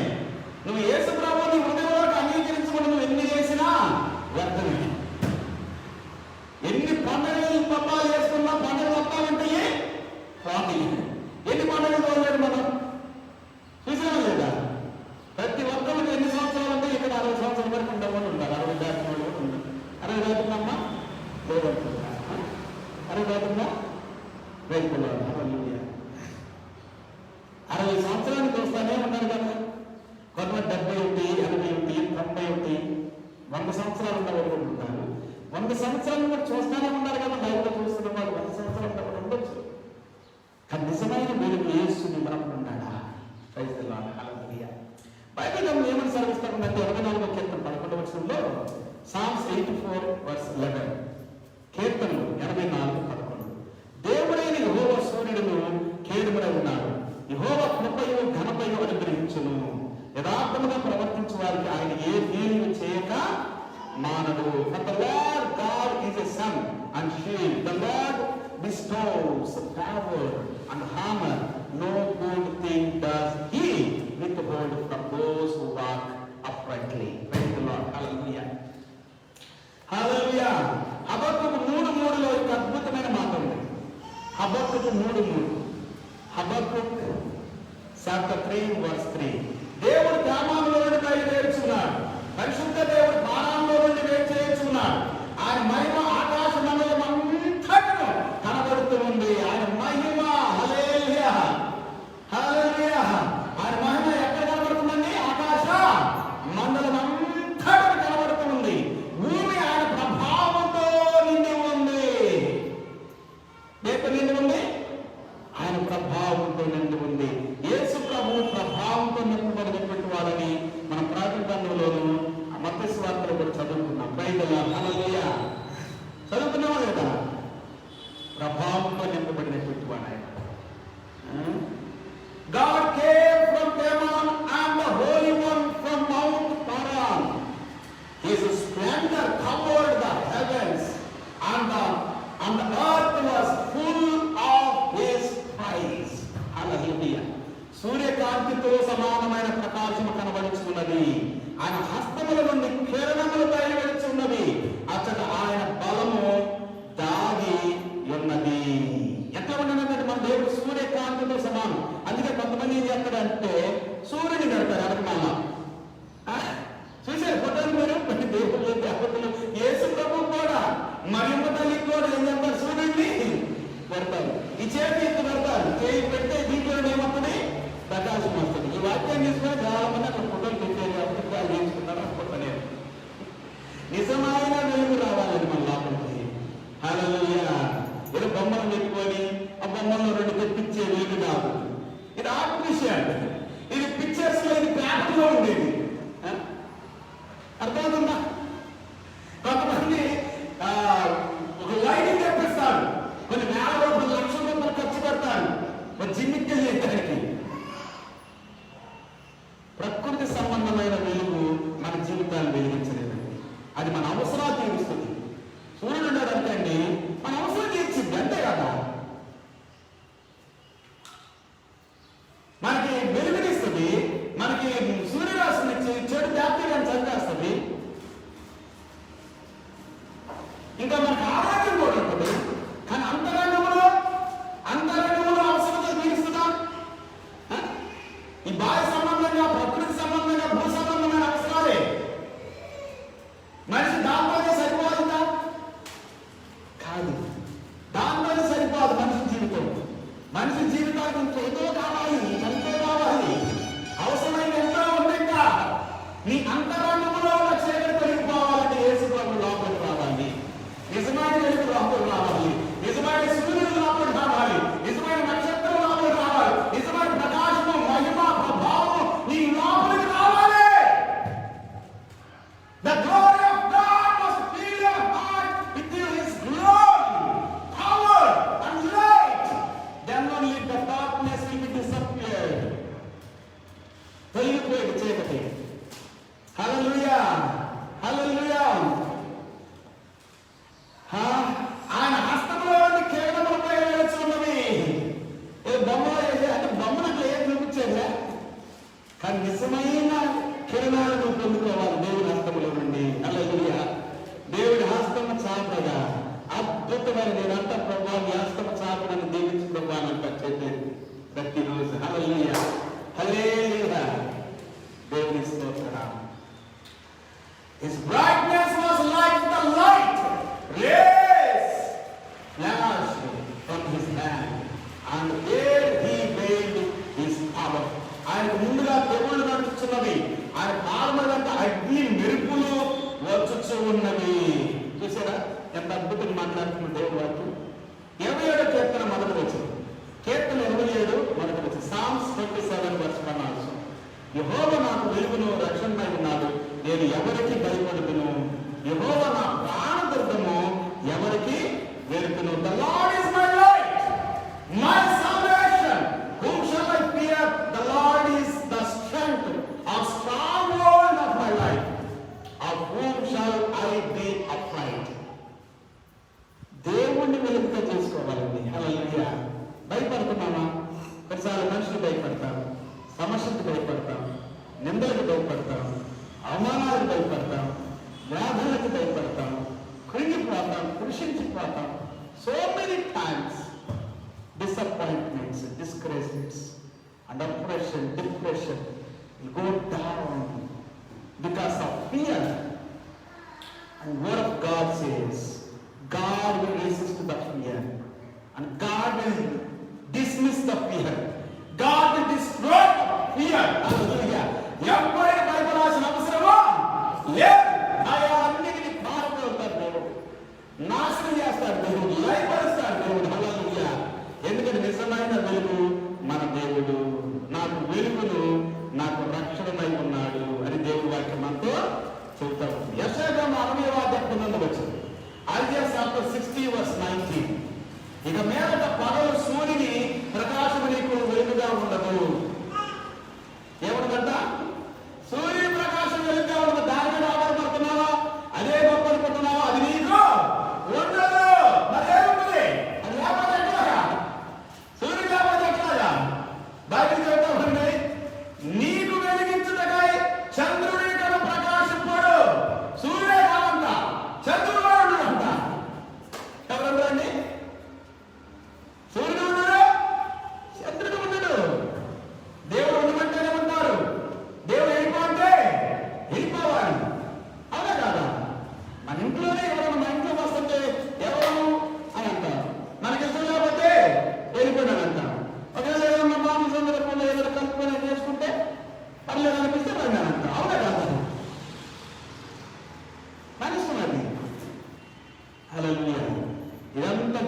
నువ్వు యేసు ప్రభువు నీ హృదయంలోకి అంగీకరించుకుని నువ్వు ఎన్ని చేసినా వ్యర్థమే. ఎన్ని పండుగలు పబ్బాలు చేసుకున్నా పండుగ వస్తామంటే ఎన్ని పండుగలు చూడలేదు మనం, చూసినా లేదా? ప్రతి ఒక్కరికి ఎన్ని సంవత్సరాలు అంటే ఇక్కడ 60 సంవత్సరాల వరకు ఉండేవాళ్ళు ఉన్నారు, 60 దాటిన వాళ్ళు కూడా ఉన్నారు. 60 దాటిందమ్మా లేదంటున్నా, 60 దాటిందా రైతున్నారు. 60 సంవత్సరానికి వస్తానే ఉన్నారు కదా. కొంతమంది 70 80 90 100 సంవత్సరాలు ఉన్న వాళ్ళు కూడా ఉంటారు. 100 సంవత్సరాలు కూడా చూస్తానే ఉన్నారు కదా. లైవ్లో చూస్తున్న వాళ్ళు 100 సంవత్సరాలు కూడా ఉండొచ్చు. కానీ నిజమైన వెలుగు యేసుని మనకు ఉన్నాడా? Praise the Lord. Hallelujah. Bible ఏమని సెలవిస్తామంటే 24వ కీర్తన 11వ వచనంలో సామ్స్ 84:11 కీర్తనలు 84:11 దేవుడైన యెహోవా సూర్యుడును కేడుమునై ఉన్నాడు, యెహోవా కృపయు ఘనతయు అనుగ్రహించును, యథార్థముగా ప్రవర్తించు వారికి ఆయన ఏ మేలు చేయక మానడు. For the Lord God is a sun and shield. The Lord bestows power and honor. No good thing does He withhold from those who walk uprightly. Praise the Lord. Hallelujah. Hallelujah. హబక్కూకు 3:3లో ఒక అద్భుతమైన మాట ఉంది. హబక్కూకు 3:3. హబక్కూక్ chapter 3:3. దేవుడు గ్రామంలో నుండి బయలుదేరుచున్నాడు, పరిశుద్ధ దేవుడు మానవంలో నుండి వేచేస్తున్నాడు. ఆయన మహిమ ఆకాశ మండలం అంతటను కనబడుతూ ఉంది. ఆయన మహిమ, హల్లెలూయా హల్లెలూయా. ఆయన మహిమ ఎక్కడ కనబడుతుందండి? ఆకాశ మండలం అంతటను కనబడుతూ ఉంది. భూమి ఆయన ప్రభావంతో నిండి ఉంది. దేంతో నిండి ఉంది? ఆయన ప్రభావంతో నిండి ఉంది. యేసు ప్రభువు ప్రభావంతో నింపబడినటువంటి వాడని మనం ప్రార్థనలోను మత్తయి సువార్తలో కూడా చదువుకున్నాం. Praise the Lord. హల్లెలూయా సంబంధమైన ప్రకాశము కనబడుచున్నది. ఆయన హస్తముల నుండి కిరణములు బయలువెడుచున్నవి. అతడు ఆయన బలము దాగి ఉన్నది. ఎట్లా ఉండనంటే మన దేవుడు సూర్యకాంతితో సమానం. అందుకే కొంతమంది ఏం చేస్తారంటే సూర్యుని కడతారు అనుకున్నామ. చూసారు ఫోటోలు మీరు దేవుళ్ళు దేవతలు యేసు ప్రభు కూడా మరియమ్మ తల్లికి కూడా ఏం చేస్తారు, సూర్యుడిని పెడతారు. ఈ చేతి ఎత్తు పెడతారు, చేయి పెడితే దీంట్లో ఏమవుతుంది, ప్రకాశం వస్తుంది. ఈ వాక్యాన్ని తీసుకొని చాలా మంది అక్కడ ఫోటోలు పెట్టారు, అభిప్రాయాలు నేర్చుకున్నారు అనుకుంటున్నారు. నిజమైన వెలుగు రావాలని మన లోపలికి. హల్లెలూయా. ఏదో బొమ్మలు పెట్టుకొని ఆ బొమ్మల్లో రెండు తెప్పించే వెలుగు కాదు. ఇది ఆర్టిఫిషియల్, ఇది పిక్చర్స్ లో, ఇది పేపర్ లో ఉండేది. అర్థమవుతుందా? కొంతమంది ఒక లైటింగ్ తెప్పిస్తారు, కొన్ని వేల రూపాయలు, లక్షల రూపాయలు ఖర్చు పెడతారు ఒక జిమ్మికి చేయడానికి. ప్రకృతి సంబంధమైన వెలుగు మన జీవితాన్ని వెలిగించలేదండి. అది మన అవసరాలు తీరుస్తుంది. సూర్యుడు ఉన్నాడంటే అండి మన అవసరం తీర్చింది, అంతే కదా. మనకి వెలుగునిస్తుంది, మనకి సూర్యరాశిని చెడు బ్యాక్టీరియాని చంపేస్తుంది, ఇంకా మనకు ఆరోగ్యం కూడా ఉంటుంది. కానీ అంతరంగంలో అవసరత తీరుస్తుందా? ఈ బాహ్య సంబంధంగా, ప్రకృతి సంబంధంగా, భూ సంబంధమైన అవసరాలే. మనిషి దాంతోనే సరిపోతుందా? కాదు, దాంతోనే సరిపోదు మనిషి జీవితం. మనిషి జీవితానికి ఇంకేదో కావాలి, ఎంతో కావాలి, అవసరమైన ఎంతో ఉంది. ఇంకా నీ అంతరంగంలో ఉన్న చీకటి తొలగిపోవాలంటే యేసు ప్రభు లోపలికి రావాలి. నిజమైన వెలుగు లోపలికి రావాలి. నిజమైన సూర్యుడు లోపలికి రావాలి. నిజమైన నక్షత్రం లోపలికి రావాలి. నిజమైన ప్రకాశము, మహిమ, ప్రభావం నీ లోపలికి రావాలి. The glory of God must fill your heart with His glory, power and light. Then only the darkness will be disappeared. తొలగిపోయేది చీకటి. హల్లెలూయా, హల్లెలూయా. ఆయన హస్తంలో నుండి కిరణములపై వెలుచున్నవి. బొమ్మలో అంటే బొమ్మను అట్లా ఏం చూపించేదా? కానీ నిజమైన కిరణాలను పొందుకోవాలి దేవుడి హస్తములో నుండి. హల్లెలూయా. దేవుడి హస్తము చాపగా అద్భుతమైన, నేనంతా ప్రభావం నీ హస్తము చాపడని దీవించి ప్రభావం చెప్పేది ప్రతిరోజు. హల్లెలూయా, హల్లెలూయా. దేవుని స్తోత్రం. His brightness was like the light rays flashed from his hand, and there he veiled his power. ఆయనకు ముందుగా తెగుళ్ళు నడుచున్నవి, ఆయన పాల్మదంత అగ్ని మెరుపులు వచ్చుచు ఉన్నవి. చూసారా ఎంత అద్భుతంగా మాట్లాడుతున్న దేవుడు వాక్యం. 27వ కీర్తన మొదటి వచ్చింది. కీర్తన 27 మొదటి వచ్చింది. Psalms 27 verse 1. యెహోవా నాకు వెలుగును, రక్షణమై ఉన్నాడు, నేను ఎవరికి భయపడుతును. యెహోవా నా ప్రాణదుర్గము, ఎవరికి వెలుగును. The Lord is my light, my salvation. Whom shall I fear? The Lord is the strength of stronghold of my life. Of whom shall I be afraid? దేవుణ్ణి వెలుగుతో చేసుకోవాలండి. హల్లెలూయా. భయపడుతున్నామా? కొన్నిసార్లు మనుషులు భయపడతారు, సమస్యకు భయపడతాం, నిందలకు భయపడతాం, అవమానాలకు భయపడతాం, వ్యాధులకు భయపడతాం, కృంగిపోతాం, కృషించిపోతాం. So many times disappointments, discouragements, and oppression, depression will go down because of fear. And word of God says, God will resist the fear, and God will dismiss the fear. God will destroy fear. Hallelujah. ఎవరైనా భయపడాల్సిన అవసరమా లేదు. అన్నిటిని పారిపోతాడు దేవుడు, నాశనం చేస్తాడు దేవుడు, లయపరుస్తాడు దేవుడు. హల్లెలూయా. ఎందుకంటే నిజమైన వెలుగు మన దేవుడు. నాకు వెలుగును, నాకు రక్షణమై ఉన్నాడు అని దేవుడి వాక్యం మనతో చెబుతాడు. యెషయా 60వ అధ్యాయం వచ్చింది. Isaiah chapter 60 verse 19. ఇక మీదట పగలు సూర్యుని ప్రకాశము నీకు వెలుగుగా ఉండదు. ఏమన్నదంట? సూర్య ప్రకాశం వెలుగుగా ఉండదు. దాని మీద ఆధారపడుతున్నావా? అదే గొప్ప అనుకుంటున్నావా? అది నీకు ఉండదు. మరేముంటుంది? అది లేకపోతే ఎట్లాగా? సూర్యుడు లేకపోతే ఎట్లాగా? బయటకు చెప్తామండి, నీకు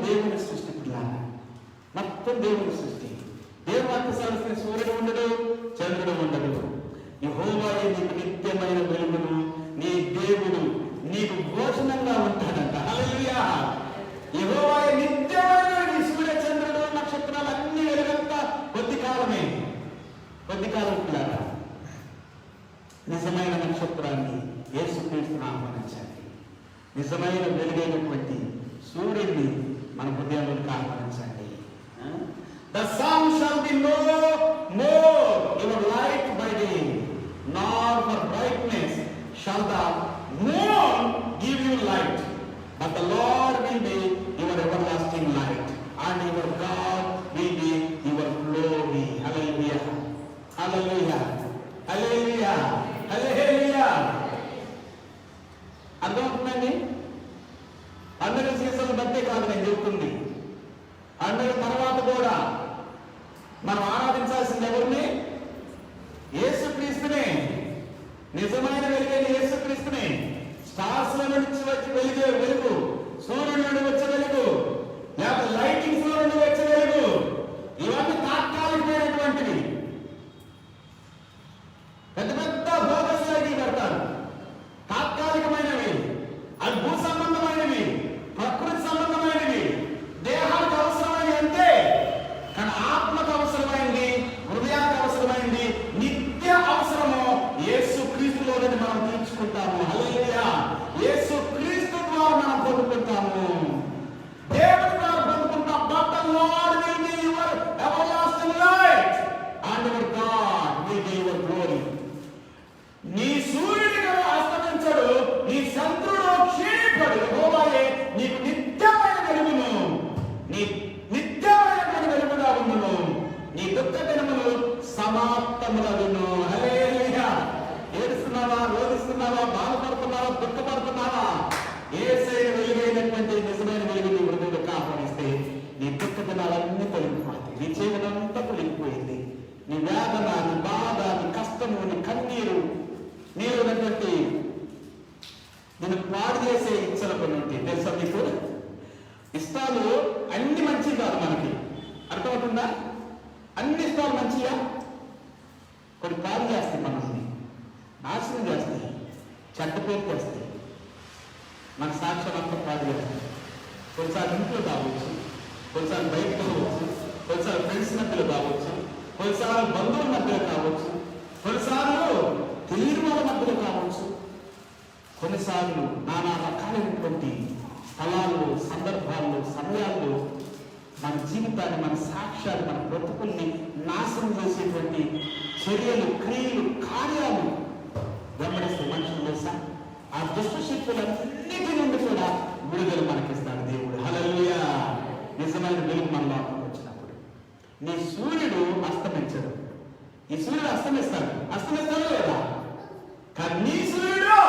దేవుని సృష్టి పిల్లారా, మొత్తం దేవుని సృష్టి. దేవునికి సరస్వతి సూర్యుడు ఉండడు, చంద్రుడు ఉండడు. యెహోవాయే నీకు నిత్యమైన వెలుగును, నీ దేవుడు నీకు భోజనంగా ఉంటాడంట. హల్లెలూయా. యెహోవాయే నిత్యమైన నీ సూర్య చంద్రుడు నక్షత్రాలు అన్ని వెలుగంతా కొద్ది కాలమే, కొద్ది కాలం పిల్లారా. నిజమైన నక్షత్రాన్ని యేసుక్రీస్తును ఆహ్వానించండి. నిజమైన వెలుగైనటువంటి సూర్యుడిని మన హృదయంలోకి ఆహ్వానించండి. The sun shall be no more your light by day, nor for brightness shall the moon give you light, but the Lord will be your everlasting light, and your God will be your glory. Hallelujah. Hallelujah. Hallelujah. Hallelujah. అర్థమవుతుందండి? పండుగ సీజన్లు బట్టే కాదు నేను చెబుతుంది. పండుగ తర్వాత కూడా మనం ఆరాధించాల్సింది ఎవరిని? యేసుక్రీస్తునే. నిజమైన వెలుగైన యేసుక్రీస్తునే. స్టార్స్ లో నుంచి వచ్చి వెలిగే వెలుగు, సూర్యుడి నుండి వచ్చే వెలుగు, లేకపోతే లైటింగ్స్ లో నుండి వచ్చే వెలుగు, ఇవన్నీ తాత్కాలికమైనటువంటివి. పెద్ద పెద్ద బోగస్ లైటింగ్ పెడతారు, తాత్కాలికమైనవి. అవి భూ సంబంధమైనవి, ప్రకృతి సంబంధమైనవి, దేహానికి అవసరమైనవి అంతే. కానీ ఆత్మకు అవసరమైంది, హృదయానికి అవసరమైంది, నిత్య అవసరము యేసుక్రీస్తులోనే మనం తీర్చుకుంటాము. హల్లెలూయా. యేసుక్రీస్తు ద్వారా మనం పొందుకుంటాము, దేవుని ద్వారా పొందుకుంటాం. But the Lord will be your everlasting light, and your God will be your glory. నీ సూర్యుడు అస్తమించడు, నీ చంద్రుడు క్షీణించడు. యెహోవాయే నీకు నిత్యమైన వెలుగును, నీ నిత్యమైన వెలుగుగా ఉండును, నీ దుఃఖ దినములు సమాప్తములగును. హల్లెలూయా. ఏడుస్తున్నావా, రోధిస్తున్నావా, బాధపడుతున్నావా, దుఃఖపడుతున్నావా? యేసయ్య వెలుగైనటువంటి నిజమైన వెలుగు నీ హృదయంలోకి ఆహ్వానిస్తే నీ దుఃఖ దినాలన్నీ తొలగిపోతాయి, నీ జీవనంతా తొలగిపోయింది. నీ వేదన, నీ బాధ, నీ కష్టము, నీ కన్నీరు, నీలో ఉన్నటువంటి నేను పాడు చేసే ఇచ్చలు కొన్ని ఉంటాయి. తెలుసా మీకు? ఇష్టాలు అన్ని మంచివి కాదు మనకి, అర్థమవుతుందా? అన్ని ఇష్టాలు మంచిగా కొన్ని పాడు చేస్తాయి, మనల్ని నాశనం చేస్తాయి, చెడ్డ పేరు తెస్తాయి, మన సాక్ష్యం అంతా పాడు చేస్తాయి. కొన్నిసార్లు ఇంట్లో కావచ్చు, కొన్నిసార్లు బయట కావచ్చు, కొన్నిసార్లు ఫ్రెండ్స్ మధ్యలో కావచ్చు, కొన్నిసార్లు బంధువుల మధ్యలో కావచ్చు, కొన్నిసార్లు తీర్మాల మధ్యలో కావచ్చు, కొన్నిసార్లు నానా రకాలైనటువంటి స్థలాలు, సందర్భాల్లో, సమయాల్లో మన జీవితాన్ని, మన సాక్ష్యాలు, మన బ్రతుకుల్ని నాశనం చేసేటువంటి చర్యలు, క్రియలు, కార్యాలు వెంబడిస్తే మనుషులు తెలుసా ఆ దుష్ట శక్తులన్నిటి నుండి కూడా విడుదల మనకిస్తాడు దేవుడు. హల్లెలూయా. నిజమైన వెలుగు మన లోపలికి వచ్చినప్పుడు నీ సూర్యుడు అస్తమించడు. ఈ సూర్యుడు అస్తమిస్తాడు లేదా? కానీ నీ సూర్యుడు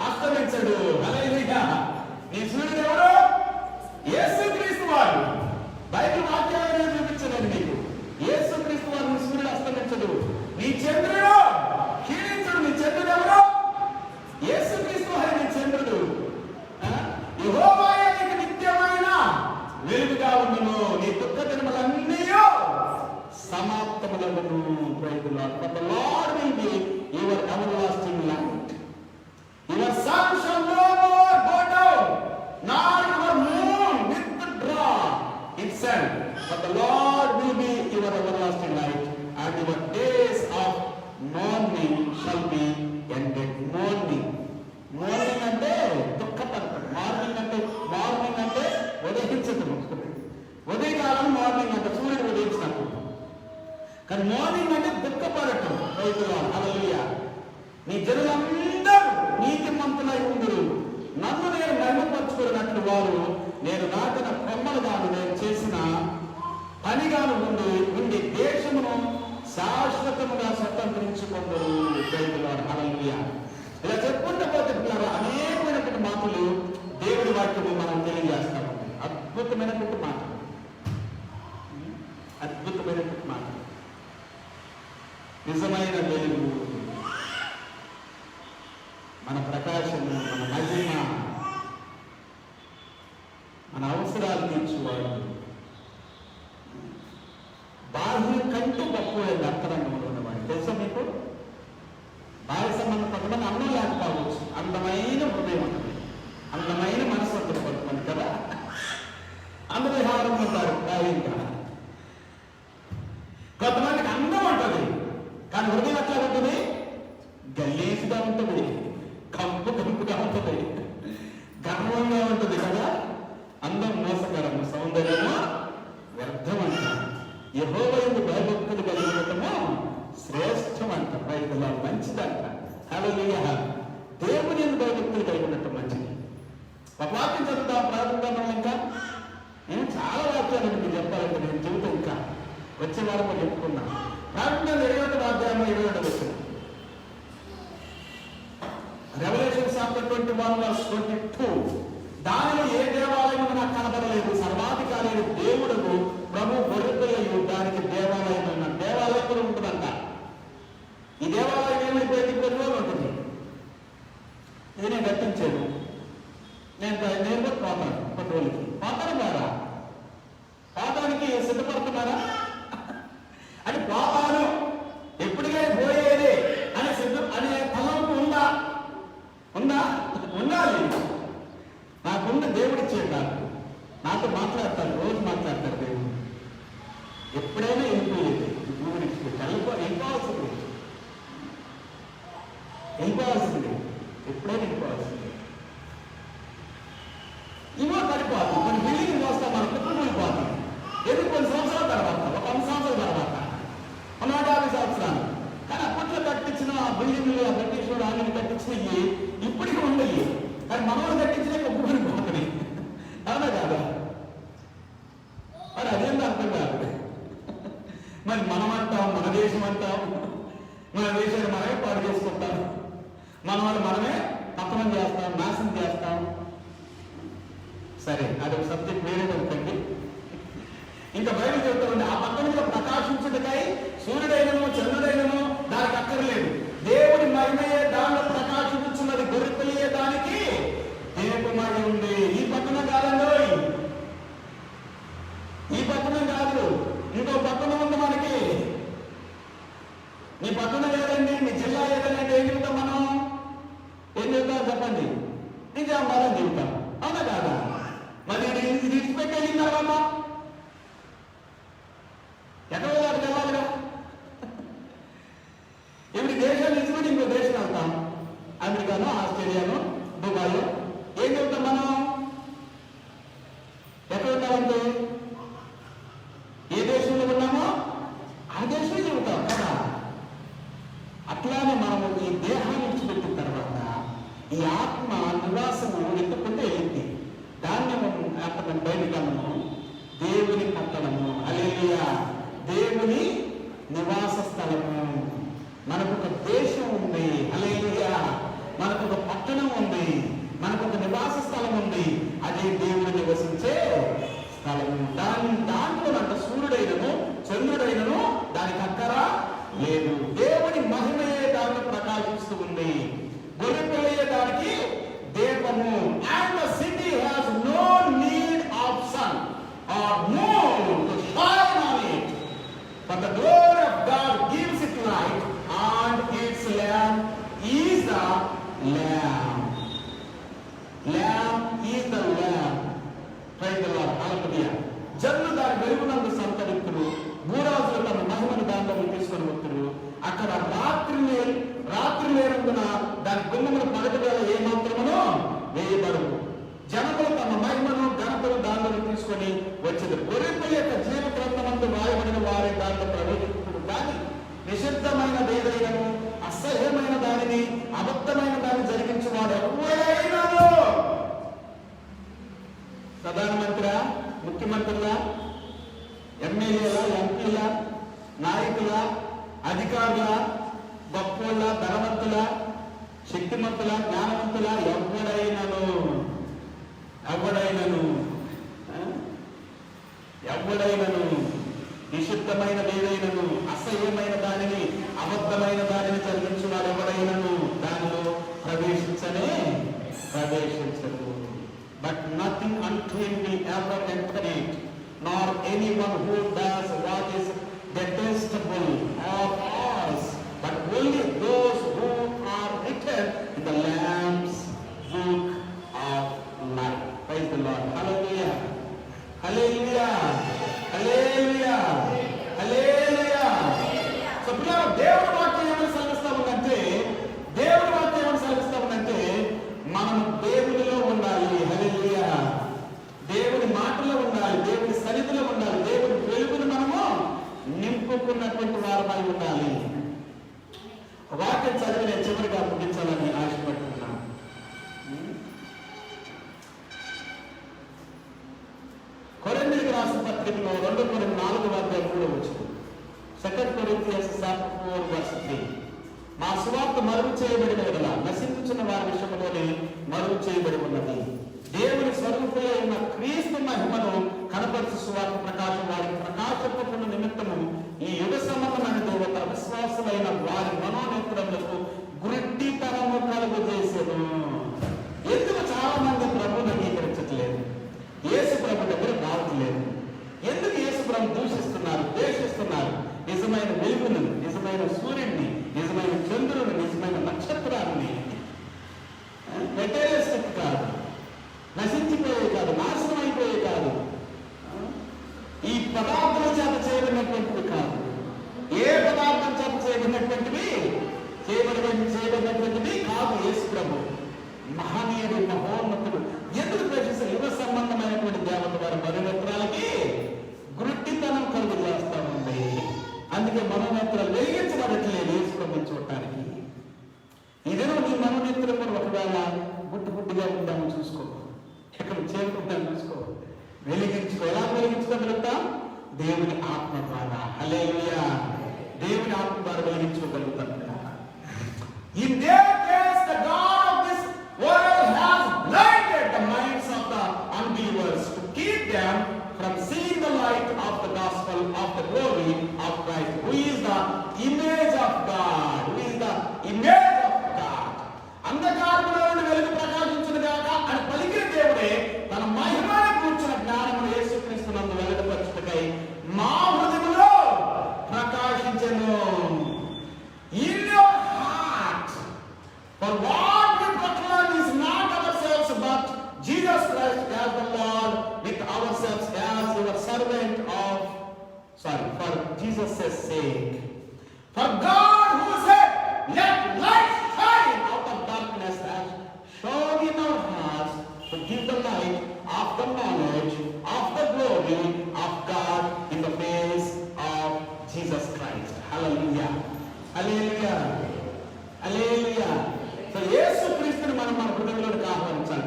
అస్తమించడు. హల్లెలూయా. నీ సూర్యుడు ఎవరు? యేసుక్రీస్తు వారు. బైబిల్ వాక్యాలను చూపించలేదు నీకు. యేసుక్రీస్తు వారు నీ సూర్యుడు అస్తమించడు. నీ చంద్రుడు క్షీణించడు. నీ చంద్రుడు ఎవరు? యేసుక్రీస్తు వారు నీ చంద్రుడు. యెహోవాయే నీకు నిత్యమైన వెలుగుగా ఉండును, నీ దుఃఖ దినములన్నీ సమాప్తములగును. Praise the Lord. But the Lord will be your everlasting light. Your sun shall no more go down, nor your moon withdraw itself. But the Lord will be your everlasting light, and your days of mourning shall be ended. Mourning అంటే దుఃఖపడటం. మార్నింగ్ అంటే ఉదయించటం. ఉదయకాలం మార్నింగ్ అంటే సూర్యుడు ఉదయించినప్పుడు. కానీ మార్నింగ్ అంటే దుఃఖపడటం. రైతులు హల్లెలూయా. నీ జనులందరూ నీతిమంతులై ఉండురు, నన్ను నేను మహిమపరచుకున్నట్లు వారు నేను నాటిన కొమ్మలుగాను, నేను చేసిన పనిగాను ఉండి దేశమును శాశ్వతముగా స్వతంత్రించుకుందరు. రైతులు హల్లెలూయా. ఇలా చెప్పుకుంటూ పోతే అనేకమైనటువంటి మాటలు దేవుడి వాక్యము మనం తెలియజేస్తాము. అద్భుతమైనటువంటి మాటలు, అద్భుతమైనటువంటి మాటలు. నిజమైన వెలుగు, మన ప్రకాశము, మన మహిమ మన అవసరాలు తీర్చువాడు. బాహ్య కంటే గొప్పవాడు అంతరంగంలో ఉన్నవాడు. తెలుసా మీకు? బాహ్య సంబంధం కొంతమంది అన్నం లేకపోవచ్చు, అందమైన హృదయం ఉంటుంది, అందమైన మనసు ఉంటుంది కొంతమంది కదా. అందరూ హారం ఉంటారు బాహ్యంగా. కొంతమందికి అందం ఉంటుంది కానీ హృదయం ఎట్లా ఉంటుంది? గల్లేసిగా ఉంటుంది, కంపుగా ఉంటుంది, గర్వంగా ఉంటుంది కదా. అందం మోసకరము, సౌందర్యము వ్యర్థం అంటారు. యెహోవా యందు భయభక్తులు కలిగి ఉండటము శ్రేష్టం అంట. రైతుల మంచిదంట. హల్లెలూయా. దేవుని యందు భయభక్తులు కలిగి ఉండటం మంచిది. ఒక వాక్యం చదువుతాం ప్రారంభంలో. ఇంకా నేను చాలా వాక్యాలు మీకు చెప్పాలంటే నేను చెబుతా, ఇంకా వచ్చే వారం చెప్పుకున్నా. ప్రారంభంలో 21వ అధ్యాయంలో 27వ వచనం. Revelation chapter 21:22. దానిలో ఏ దేవాలయం నాకు కనబడలేదు. సర్వాధికారి దేవుడుకు ప్రభు గొర్రెపిల్లయు దానికి దేవాలయం ఉన్న దేవాలయం కూడా ఉంటుందంట. ఈ దేవాలయం ఏమైపోయింది? కొన్ని రోజులు ఉంటుంది. ఇది నేను కట్టించాను, నేను కూడా పోతాను. కొన్ని రోజులకి పోతాను కదా. పోతానికి సిద్ధపడుతున్నారా? అని పోతాను, ఎప్పటికైనా పోయేది అనే అనే తలంపు ఉందా? ఉండాలి. నాకున్న దేవుడిచ్చేది. నాతో మాట్లాడతాడు, రోజు మాట్లాడతాడు దేవుడు. ఎప్పుడైనా వెళ్ళిపోయేది దేవుడికి వెళ్ళిపోవాల్సింది, ఎప్పుడైనా వెళ్ళిపోవాల్సింది. ఇవో సరిపోతుంది. మన బిల్డింగ్ వస్తాం, మన కుటుంబం వెళ్ళిపోతాం. ఎందుకు? కొన్ని సంవత్సరాల తర్వాత, ఒక 100 సంవత్సరాల తర్వాత, 150 సంవత్సరాలు. కానీ అప్పట్లో కట్టించిన బిల్డింగ్లు, బ్రిటిష్ ఆంగ్లు కట్టించినవి ఇప్పటికీ ఉండయి. కానీ మనవాళ్ళు కట్టించినా ఒప్పుకొని పోతున్నాయి. అవునా కాదా? మరి అదేంటి అర్థం కాదు. మరి మనం అంటాం, మన దేశం అంటాం, మన దేశాన్ని మనమే పాడు చేసుకుంటాం, మన వాళ్ళు మనమే పతనం చేస్తాం, నాశనం చేస్తాం. సరే, అదొక సబ్జెక్ట్ వేరే అనుకోండి. ఇంకా బైబిల్ చెప్తామండి, ఆ పట్టణంలో ప్రకాశించుటకై సూర్యుడైనను చంద్రుడైనను దానికి అక్కర్లేదు, దేవుడి మహిమయే దానిలో ప్రకాశించున్నది, గొర్రెపిల్లయే దానికి దీపమై ఉంది. ఈ పట్టణం కాదండి, ఈ పట్టణం కాదు, ఇంకో పట్టణం ఉంది మనకి. మీ పట్టణం ఏదండి? మీ జిల్లా ఏదంటే ఏం చెబుతాం మనం? ఏం చెబుతాం చెప్పండి? నిజామాబాద్ చెబుతాం. అవునా కాదా? మరి ఇది విడిచిపెట్టి వెళ్ళిన తర్వాత ఎక్కడ వెళ్ళాలిగా? ఇప్పుడు దేశాలు విడిచిపెట్టి ఇంకో దేశం వెళ్తాం. అమెరికాను, ఆస్ట్రేలియాను, దుబాయ్. ఏం చెబుతాం మనం? ఎక్కడ ఉన్నామంటే ఏ దేశంలో ఉన్నామో ఆ దేశంలో చెబుతాం కదా. అట్లానే మనము ఈ దేహాన్ని విడిచిపెట్టిన తర్వాత ఈ ఆత్మ నివాసము ఎత్తుకుంటే వెళ్ళింది. దాన్ని అక్కడ బయటకము దేవుని పట్టణము. హల్లెలూయా. దేవుని నివాస స్థలము. మనకు ఒక దేశం ఉంది. హల్లెలూయా. మనకు ఒక పట్టణం ఉంది, మనకు ఒక నివాస స్థలం ఉంది. అదే దేవుడు నివసించే స్థలము. దాంట్లో అంత సూర్యుడైనను చంద్రుడైనను దానికి అక్కర లేదు. దేవుని మహిమయే దాంట్లో ప్రకాశిస్తూ ఉంది. గొర్రెపిల్లయే దానికి దీపము. And the city has no need of sun or moon to shine on it, but the glory of God gives it light, and its lamp is the Lamb. Lamb is the Lamb. Praise the Lord. Hallelujah. జనులు దాని వెలుగునందు సంతరిస్తురు, భూరాజులు తమ మహిమను దాంట్లో తీసుకొని వస్తురు. అక్కడ రాత్రి లేనందున దాని గుమ్మముల పడకవేళ ఏ మాత్రమునో వేయబడవు. జనములు తమ మహిమను ఘనతను దానిలో తీసుకొని వచ్చేది. గొర్రెపిల్ల యొక్క జీవ గ్రంథమందు రాయబడిన వారే దాంట్లో ప్రవేశించుడు. కానీ నిషిద్ధమైన ఏదైనను అసహ్యమైన దానిని అబద్ధమైన దాన్ని జరిగించేవాడు ఎవరైనాను, ప్రధానమంత్రి, ముఖ్యమంత్రుల, ఎమ్మెల్యేల, ఎంపీల, నాయకుల, అధికారుల, గొప్పోళ్ళ, ధనవంతుల, శక్తిమంతుల, జ్ఞానవంతుల, ఎవడైనను నిషిద్ధమైన ఏదైనను అసహ్యమైన దానిని అబద్ధమైన దానిని జరిగించువాడు ఎవడైనను దానిలో ప్రవేశించడు. But nothing unclean will never enter it, nor anyone who does what is detestable of us, but only those who are written in the Lamb's book of life. Praise the Lord. Hallelujah. Hallelujah. Hallelujah. Hallelujah. So పిల్లలు, దేవుడి వాక్యం ఏమని సెలవిస్తా ఉందంటే, దేవుడి వాక్యం ఏమని సెలవిస్తా ఉందంటే, మనం దేవుడిలో ఉండాలి. హల్లెలూయా. దేవుడి మాటలో ఉండాలి, దేవుడి సన్నిధిలో ఉండాలి, దేవుడి వెలుగును మనము నింపుకున్నటువంటి వారమై ఉండాలి. వాక్యం చదివి నేను చివరిగా ముగించాలని ఆశపడుతున్నాను. కొరింథీయులకు రాసిన పత్రికలో 2 కొరింథీ 4:3 2 Corinthians 4:3 మా సువార్త మరుగు చేయబడిన ఎడల నశించుచున్న వారి విషయంలోనే మరుగు చేయబడి ఉన్నది. దేవుని స్వరూపులో ఉన్న క్రీస్తు మహిమను కనపరచు సువార్త ప్రకాశం వారికి ప్రకాశింపుతున్న నిమిత్తము ఈ యుగ సంబంధమైన దేవత విశ్వాసులైన వారి మనోనేత్రములకు గుడ్డితనము కలుగజేసెను. ఎందుకు చాలా మంది ప్రభువును అంగీకరించట్లేదు, యేసు ప్రభు దగ్గర రావట్లేదు? ఎందుకు యేసు ప్రభు దూషిస్తున్నారు, ద్వేషిస్తున్నారు? నిజమైన వెలుగును, నిజమైన సూర్యుడిని, నిజమైన చంద్రుని, నిజమైన నక్షత్రాన్ని, మెటీరియలిస్టిక్ కాదు, నశించిపోయే కాదు, నాశనం అయిపోయే కాదు, ఈ పదార్థాల చేత చేయబడినటువంటివి కాదు, ఏ పదార్థం చేత చేయబడినటువంటివి కాదు. యేసు ప్రభు మహనీయుడు, మహోన్నతుడు. ఎందుకు ప్రశ్నిస్తారు? యుగ సంబంధమైనటువంటి దేవత వారి మనోనేత్రాలకి గుడ్డితనం కలుగు చేస్తా ఉంది. అందుకే మనోనేత్రాలు వెలిగించబడట్లేదు యేసు ప్రభుని చూడటానికి. ఇదేనో నీ మనోనేత్రం కూడా ఒకవేళ గుడ్డిగా ఉందామని చూసుకో, ఎక్కడ చేరుకుంటాను చూసుకో, వెలిగించుకో. ఎలా వెలిగించుకోగలుగుతాం? దేవుని ఆత్మ ద్వారా. హల్లెలూయా. దేవుని ఆత్మ ద్వారా వెలిగించుకోగలుగుతాం. In their case, the God of this world has blinded the minds of the unbelievers to keep them from seeing the light of the gospel of the glory of Christ, who is the image of God. Who is the image of God. అంధకారములో నుండి వెలుగు ప్రకాశించును గాక అని పలికిన దేవుడే తన మహిమను కూర్చున్న జ్ఞానమును యేసుక్రీస్తునందు వెలుగుపరచుటకై మా హృదయములో ప్రకాశించెను. In your heart, for what we proclaim is not ourselves but Jesus Christ as the Lord, with ourselves as your servant for Jesus' sake. For God who said, let light shine out of darkness, has shone in our hearts to give the light of the knowledge of the glory of God in the face of Jesus Christ. Hallelujah. Hallelujah. Hallelujah. So యేసు క్రీస్తుని మనం మన హృదయంలోకి ఆహ్వానించాలి.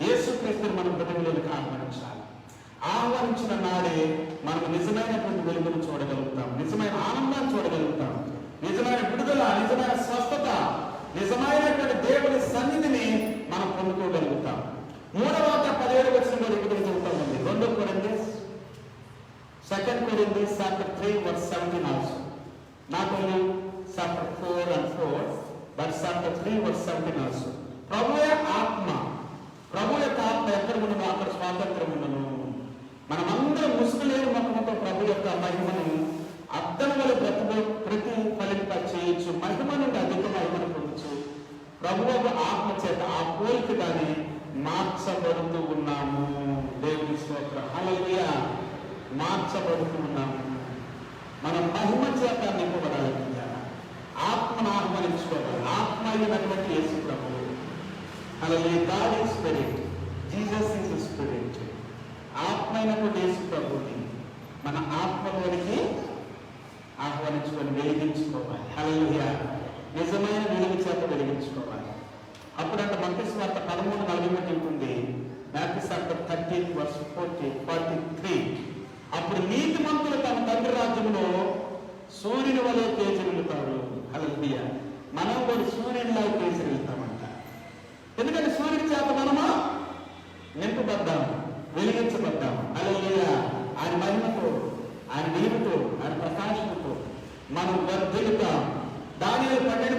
యేసు క్రీస్తుని మన హృదయంలోకి ఆహ్వానించాలి. ఆహ్వానించిన నాడే మనం నిజమైనటువంటి వెలుగును చూడగలుగుతాం, నిజమైన ఆనందాన్ని చూడగలుగుతాం, నిజమైన విడుదల, నిజమైన స్వస్థత, నిజమైనటువంటి దేవుని సన్నిధిని మనం పొందుకోగలుగుతాం. 3:17 ఇక్కడ చెబుతామండి. 2 Corinthians chapter 3:17 also. Not only chapter 4 and 4, but chapter 3:17 also. ప్రభువే ఆత్మ, ప్రభు యొక్క ఆత్మ ఎక్కడ ఉన్నదో అక్కడ స్వాతంత్రం ఉన్నను. మనమందరం ముసుగులేని ముఖముతో ప్రభు యొక్క మహిమను అద్దం వల్ల ప్రతిఫలింప చేయొచ్చు. మహిమ నుండి అధిక మహిమను పొందొచ్చు. ప్రభు యొక్క ఆత్మ చేత ఆ పోలికగానే మార్చబడుతూ ఉన్నాము. దేవుని స్తోత్రం. హల్లెలూయా. మార్చబడుతూ ఉన్నాము. మనం మహిమ చేత నింపబడాలి. ఆత్మను ఆహ్వానించుకోవాలి. ఆత్మ అయినటువంటి యేసు ప్రభు. హల్లెలూయా. God is spirit, Jesus is spirit. ఆత్మ అయినటువంటి యేసు ప్రభుని మన ఆత్మలోనికి ఆహ్వానించుకొని వెలిగించుకోవాలి. హల్లెలూయా. నిజమైన వెలుగు చేత వెలిగించుకోవాలి. అప్పుడంటే మత్తయి సువార్త 13:40 ఉంటుంది. Matthew chapter 13:43. అప్పుడు నీతిమంతులు తమ తండ్రి రాజ్యములో సూర్యుని వలె తేజరిల్లుతారు. హల్లెలూయా. మనం కూడా సూర్యునిలా తేజరిల్లుతామంట. ఎందుకంటే సూర్యుడి చేత మనము నింపబడ్డాము, వెలిగించబడ్డాము. హల్లెలూయా. ఆయన మహిమతో, ఆయన వెలుగుతో, ఆయన ప్రకాశంతో మనం వర్ధిల్లుతాం. దానిలో 12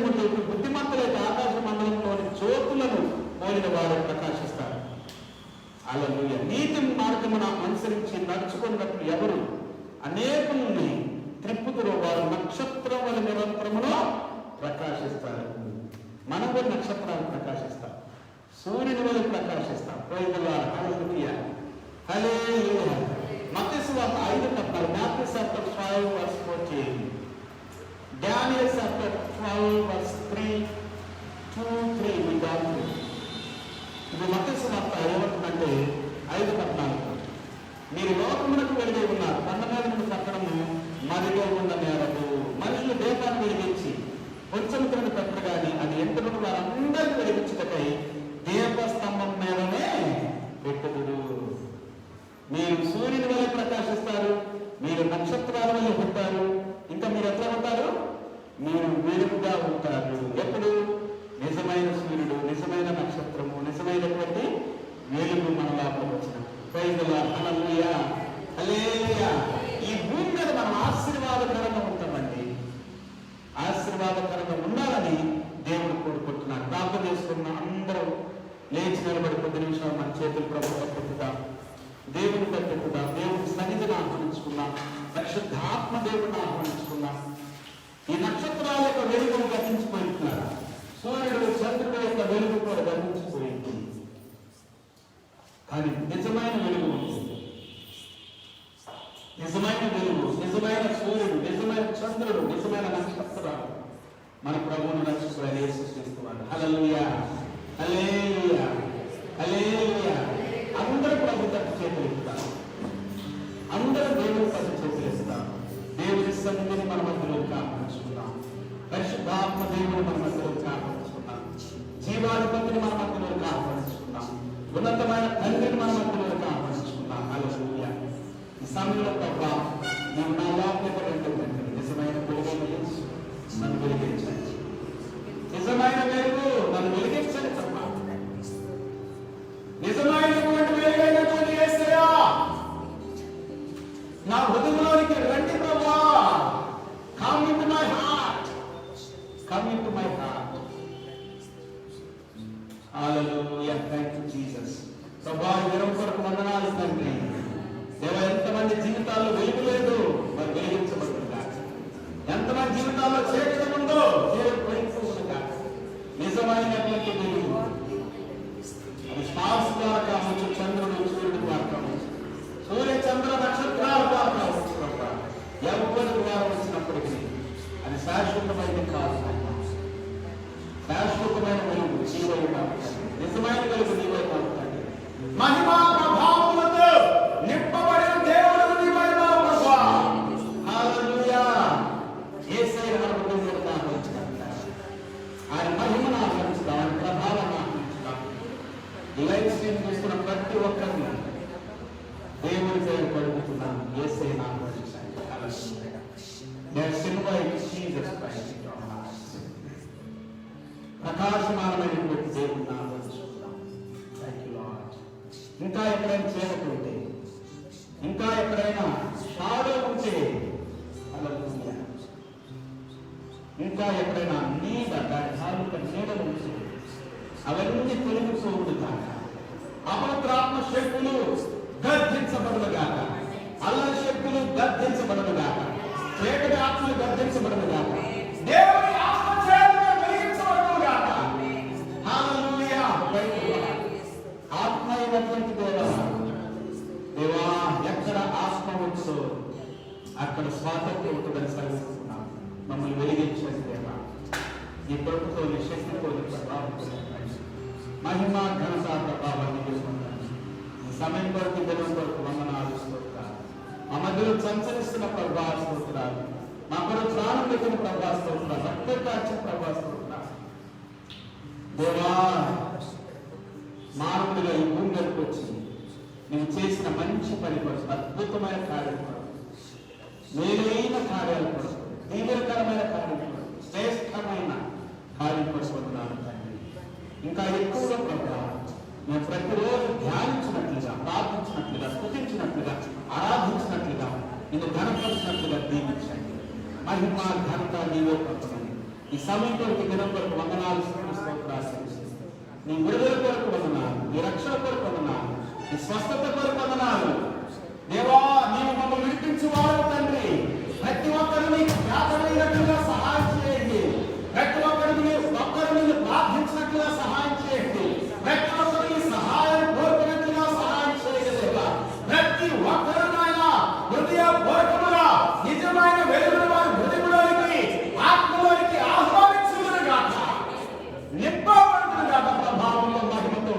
బుద్ధిమంతులైతే ఆకాశ మండలంలోని జ్యోతులను పోలిన వారు ప్రకాశిస్తారు. హల్లెలూయా. నీతి మార్గమున అనుసరించి నడుచుకున్నట్లు ఎవరు అనేకుల్ని త్రిప్పుతురో వారు నక్షత్రం వల్ల నిరంతరములో ప్రకాశిస్తారు. మనం కూడా నక్షత్రాలు ప్రకాశిస్తాం, సూర్యుని వల్ల ప్రకాశిస్తాం. Praise the Lord. హల్లెలూయా, హల్లెలూయా. మత్తయి సువార్త 5:14, Matthew chapter 5 verse 14, Daniel chapter 12 verse 3-3. we got it. ఇది మత్తయి సువార్త ఏమంటుందంటే 5:14, మీరు లోకమునకు వెలుగై ఉన్నారు, కొండమీద నుండి పట్టణము మదిగా ఉన్న మేరకు మనుషులు దీపాన్ని వెలిగించి కొంచెం తిరిగి పెట్టరు కానీ అది ఎంటున్న వారందరికీ వెలిగించుటకై దీపస్తంభం మీదనే పెట్టుదురు. మీరు సూర్యుని వల్ల ప్రకాశిస్తారు, మీరు నక్షత్రాల వల్ల ఉంటారు, ఇంకా మీరు ఎట్లా ఉంటారు? మీరు వెలుగుగా ఉంటారు. ఎప్పుడు? నిజమైన సూర్యుడు, నిజమైన నక్షత్రము, నిజమైనటువంటి వెలుగు మన లోపల వచ్చిన. Praise the Lord. హల్లెలూయా, హల్లెలూయా. ఈ భూమి మీద మనం ఆశీర్వాదకరంగా ఉంటామండి. ఆశీర్వాదకరంగా ఉండాలని దేవుడు కోరుకుంటున్నాడు. ప్రార్థన చేసుకున్న అందరూ లేచి నిలబడి 10 నిమిషాలు మన చేతులు ప్రభుత్వ పెట్టుదాం, దేవుని పెట్టుకుందాం, దేవుని సన్నిధిని ఆహ్వానించుకున్నాం, పరిశుద్ధాత్మ దేవుడిని ఆహ్వానించుకున్నాం. ఈ నక్షత్రాల యొక్క వెలుగును గతించిపోయింటున్నారు, సూర్యుడు చంద్రుడు యొక్క వెలుగు కూడా గతించిపోయింది. కానీ నిజమైన వెలుగు ఉంటుంది. నిజమైన వెలుగు, నిజమైన సూర్యుడు, నిజమైన చంద్రుడు, నిజమైన నక్షత్రాలు మన ప్రభువును రక్షకుడైన యేసుక్రీస్తువారు. హల్లెలూయా, హల్లెలూయా, హల్లెలూయా. అందరూ ప్రభు తట్టు చేతులు ఎత్తుతారు, అందరూ దేవుని తట్టు చేతులు ఎత్తుతారు. దేవుని సన్నిధిని మన మధ్యలో ఆహ్వానించుకున్నాం, పరిశుద్ధాత్మ దేవుని మన మధ్యలో ఆహ్వానించుకున్నాం, జీవాధిపతిని మన మధ్యలో ఆహ్వానించుకున్నాం, ఉన్నతమైన తండ్రిని మన మధ్యలో ఆహ్వానించుకున్నాం. హల్లెలూయా. ఈ సమయంలో ప్రభా నీవు నా లోపల నిజమైన వెలుగు నన్ను వెలిగించండి, నిజమైన వెలుగు నన్ను వెలిగించండి ప్రభా. నిజమైనటువంటి వెలుగైనటువంటి యేసయ్యా నా హృదయంలోనికి రండి ప్రభా. Come into my heart, come into my heart. Hallelujah, thank you Jesus. ప్రభా ఈ దినం కొరకు వందనాలు తండ్రి. దేవా, ఎంతమంది జీవితాల్లో వెలుగు లేదు, మరి వెలిగించబడుతుందా? ఎంతమంది జీవితాల్లో చీకటి ఉందో దేవుడు వెలిగించబడుతుందా? నిజమైనటువంటి వెలుగు అది స్టార్స్ ద్వారా కావచ్చు, చంద్రుడు సూర్యుడు ద్వారా కావచ్చు, సూర్య చంద్ర నక్షత్రాల ద్వారా కావచ్చు. ఎవరి ద్వారా వచ్చినప్పటికీ అది శాశ్వతమైనది కాదు. శాశ్వతమైన వెలుగు నీవై కావచ్చు, నిజమైన వెలుగు నీవై కావచ్చు. మహిమా ప్రభావములతో నింపబడిన దేవుడు నీవై కావచ్చు. హల్లెలూయా. యేసయ్య మన హృదయంలోకి ఆహ్వానించుకుంటాడు, ఆయన మహిమను ఆహ్వానించుతాం, ఆయన ప్రభావాన్ని ఆహ్వానించుతాం. లైవ్ స్ట్రీమ్ చూస్తున్న ప్రతి ఒక్కరిని దేవుని పేరు పడుతున్నాం, యేసయ్యను ఆహ్వానించండి. హల్లెలూయా. Let's invite Jesus Christ into our hearts. ప్రకాశమానమైనటువంటి దేవుని ఆహ్వానించుకుంటాం. Thank you lord. ఇంకా ఎక్కడైనా చేరుకుంటే, ఇంకా ఎక్కడైనా షాడో ఉంటే, హల్లెలూయా, ఇంకా ఎక్కడైనా నీడ, దాని తాలూకా నీడలు ఉంటే అవన్నీ తొలగిపోవుడు కాక, అపవిత్రాత్మ శక్తులు గర్జించబడును గాక, అల్లరి శక్తులు గర్జించబడును గాక, చీకటి ఆత్మలు గర్జించబడును గాక, దేవుని ఆత్మ చేతులు వెలిగించబడును గాక. హల్లెలూయా. ఆత్మ అయినటువంటి దేవా, ఎక్కడ ఆత్మ ఉంటుందో అక్కడ స్వాతంత్ర్యం ఉంటుందని సెలవుస్తున్నాం. మమ్మల్ని వెలిగించండి దేవా, ఈ ప్రభుత్వం నీ శక్తితో ప్రభావం, మహిమ ఘనత ప్రభావాన్ని తీసుకుంటాను. ఈ సమయం కొరకు దినం కొరకు వందనాలు స్తోత్రాలు. మా మధ్యలో సంచరిస్తున్న ప్రభా స్తోత్రాలు, మా కొరకు ప్రాణం పెట్టిన ప్రభా స్తోత్రాలు, రక్తకార్చిన ప్రభా స్తోత్రాలు. దేవా, మానవుడిగా ఈ భూమి మీదకి వచ్చి నువ్వు చేసిన మంచి పని కొరకు, అద్భుతమైన కార్యం కొరకు, మేలైన కార్యాల కొరకు, దీవెనకరమైన కార్యం కొరకు, శ్రేష్టమైన కార్యం కొరకు వందనాలు తండ్రి. ఇంకా ఎక్కువగా ప్రభావ మేము ప్రతిరోజు ధ్యానించినట్లుగా, ప్రార్థించినట్లుగా, స్తుతించినట్లుగా, ఆరాధించినట్లుగా, నిన్ను ఘనపరిచినట్లుగా దీవించండి. మహిమ ఘనత నీవే పొందమని ఈ సమయం కొరకు, దినం కొరకు వందనాలు స్తోత్రాలు. నీ విడుదల కొరకు వందనాలు, నీ రక్షణ కొరకు వందనాలు, ఈ స్వస్థత కొరకు వందనాలు. దేవా, నీవు మమ్మల్ని విడిపించువాడు తండ్రి. ప్రతి ఒక్కరిని జ్ఞాపకమైనట్లుగా సహాయం చేయండి. ప్రతి ఒక్కరిని ప్రార్థించినట్లుగా సహాయం చేయండి. ప్రతి ఒక్కరిని సహాయం కోరుకున్నట్లుగా సహాయం చేయగలరా. ప్రతి ఒక్కరినైనా హృదయపూర్వకముగా నిజమైన వెలుగును వారి హృదయంలోనికి, ఆత్మలోనికి ఆహ్వానించుదురుగాక, నింపబడుదురుగాక, ప్రభావంలో మహిమతో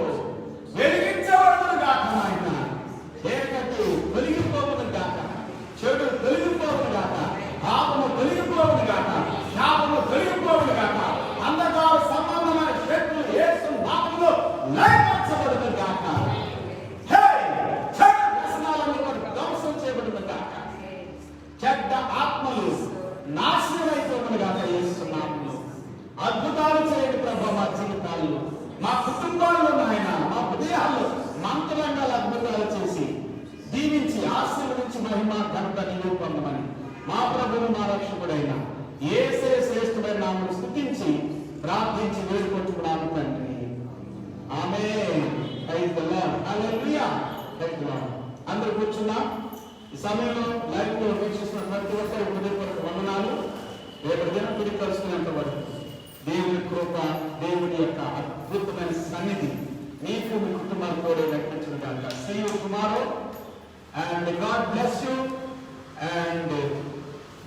వెలిగించబడుదురుగాక. ఆయన చీకటి తొలగిపోవునుగాక, చెడు తొలగిపోవునుగాక, పాపము తొలగిపోవునుగాక, శాపము తొలగిపోవునుగాక, అంధకార సంబంధమైన శక్తులు యేసు నామములో లయపరచబడునుగాక. చెడు వ్యసనాలన్నీ కూడా ధ్వంసం చేయబడునుగాక. చెడ్డ ఆత్మలు నాశనమైపోవునుగాక యేసు నామములో. అద్భుతాలు చేయండి ప్రభు మా జీవితాల్లో, మా కుటుంబాల్లో, నాయన మా హృదయాల్లో మంత్రంగాల అద్భుతాలు చేసి దీవించి ఆశీర్వదించి మహిమ ఘనత నీవు పొందమని మా ప్రభువు మా రక్షకుడైన యేసే శ్రేష్ఠమైన నామమును స్తుతించి ప్రార్థించి వేడుకొంటున్నాను తండ్రి. ఆమేన్. Praise the Lord. హల్లెలూయా. Praise the Lord. అందరూ కూర్చున్నాం. ఈ సమయంలో లైవ్ లో వీక్షిస్తున్న ప్రతి ఒక్కరి హృదయపూర్వక వందనాలు. రేపు దినం తిరిగి కలుసుకునేంత వరకు దేవుని కృప, దేవుని యొక్క అద్భుతమైన సన్నిధి నీకు మీ కుటుంబాలు కూడా లెక్కించడం కాక. See you tomorrow and God bless you and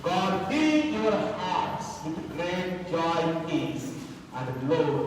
God fill your hearts with great joy, peace and glory.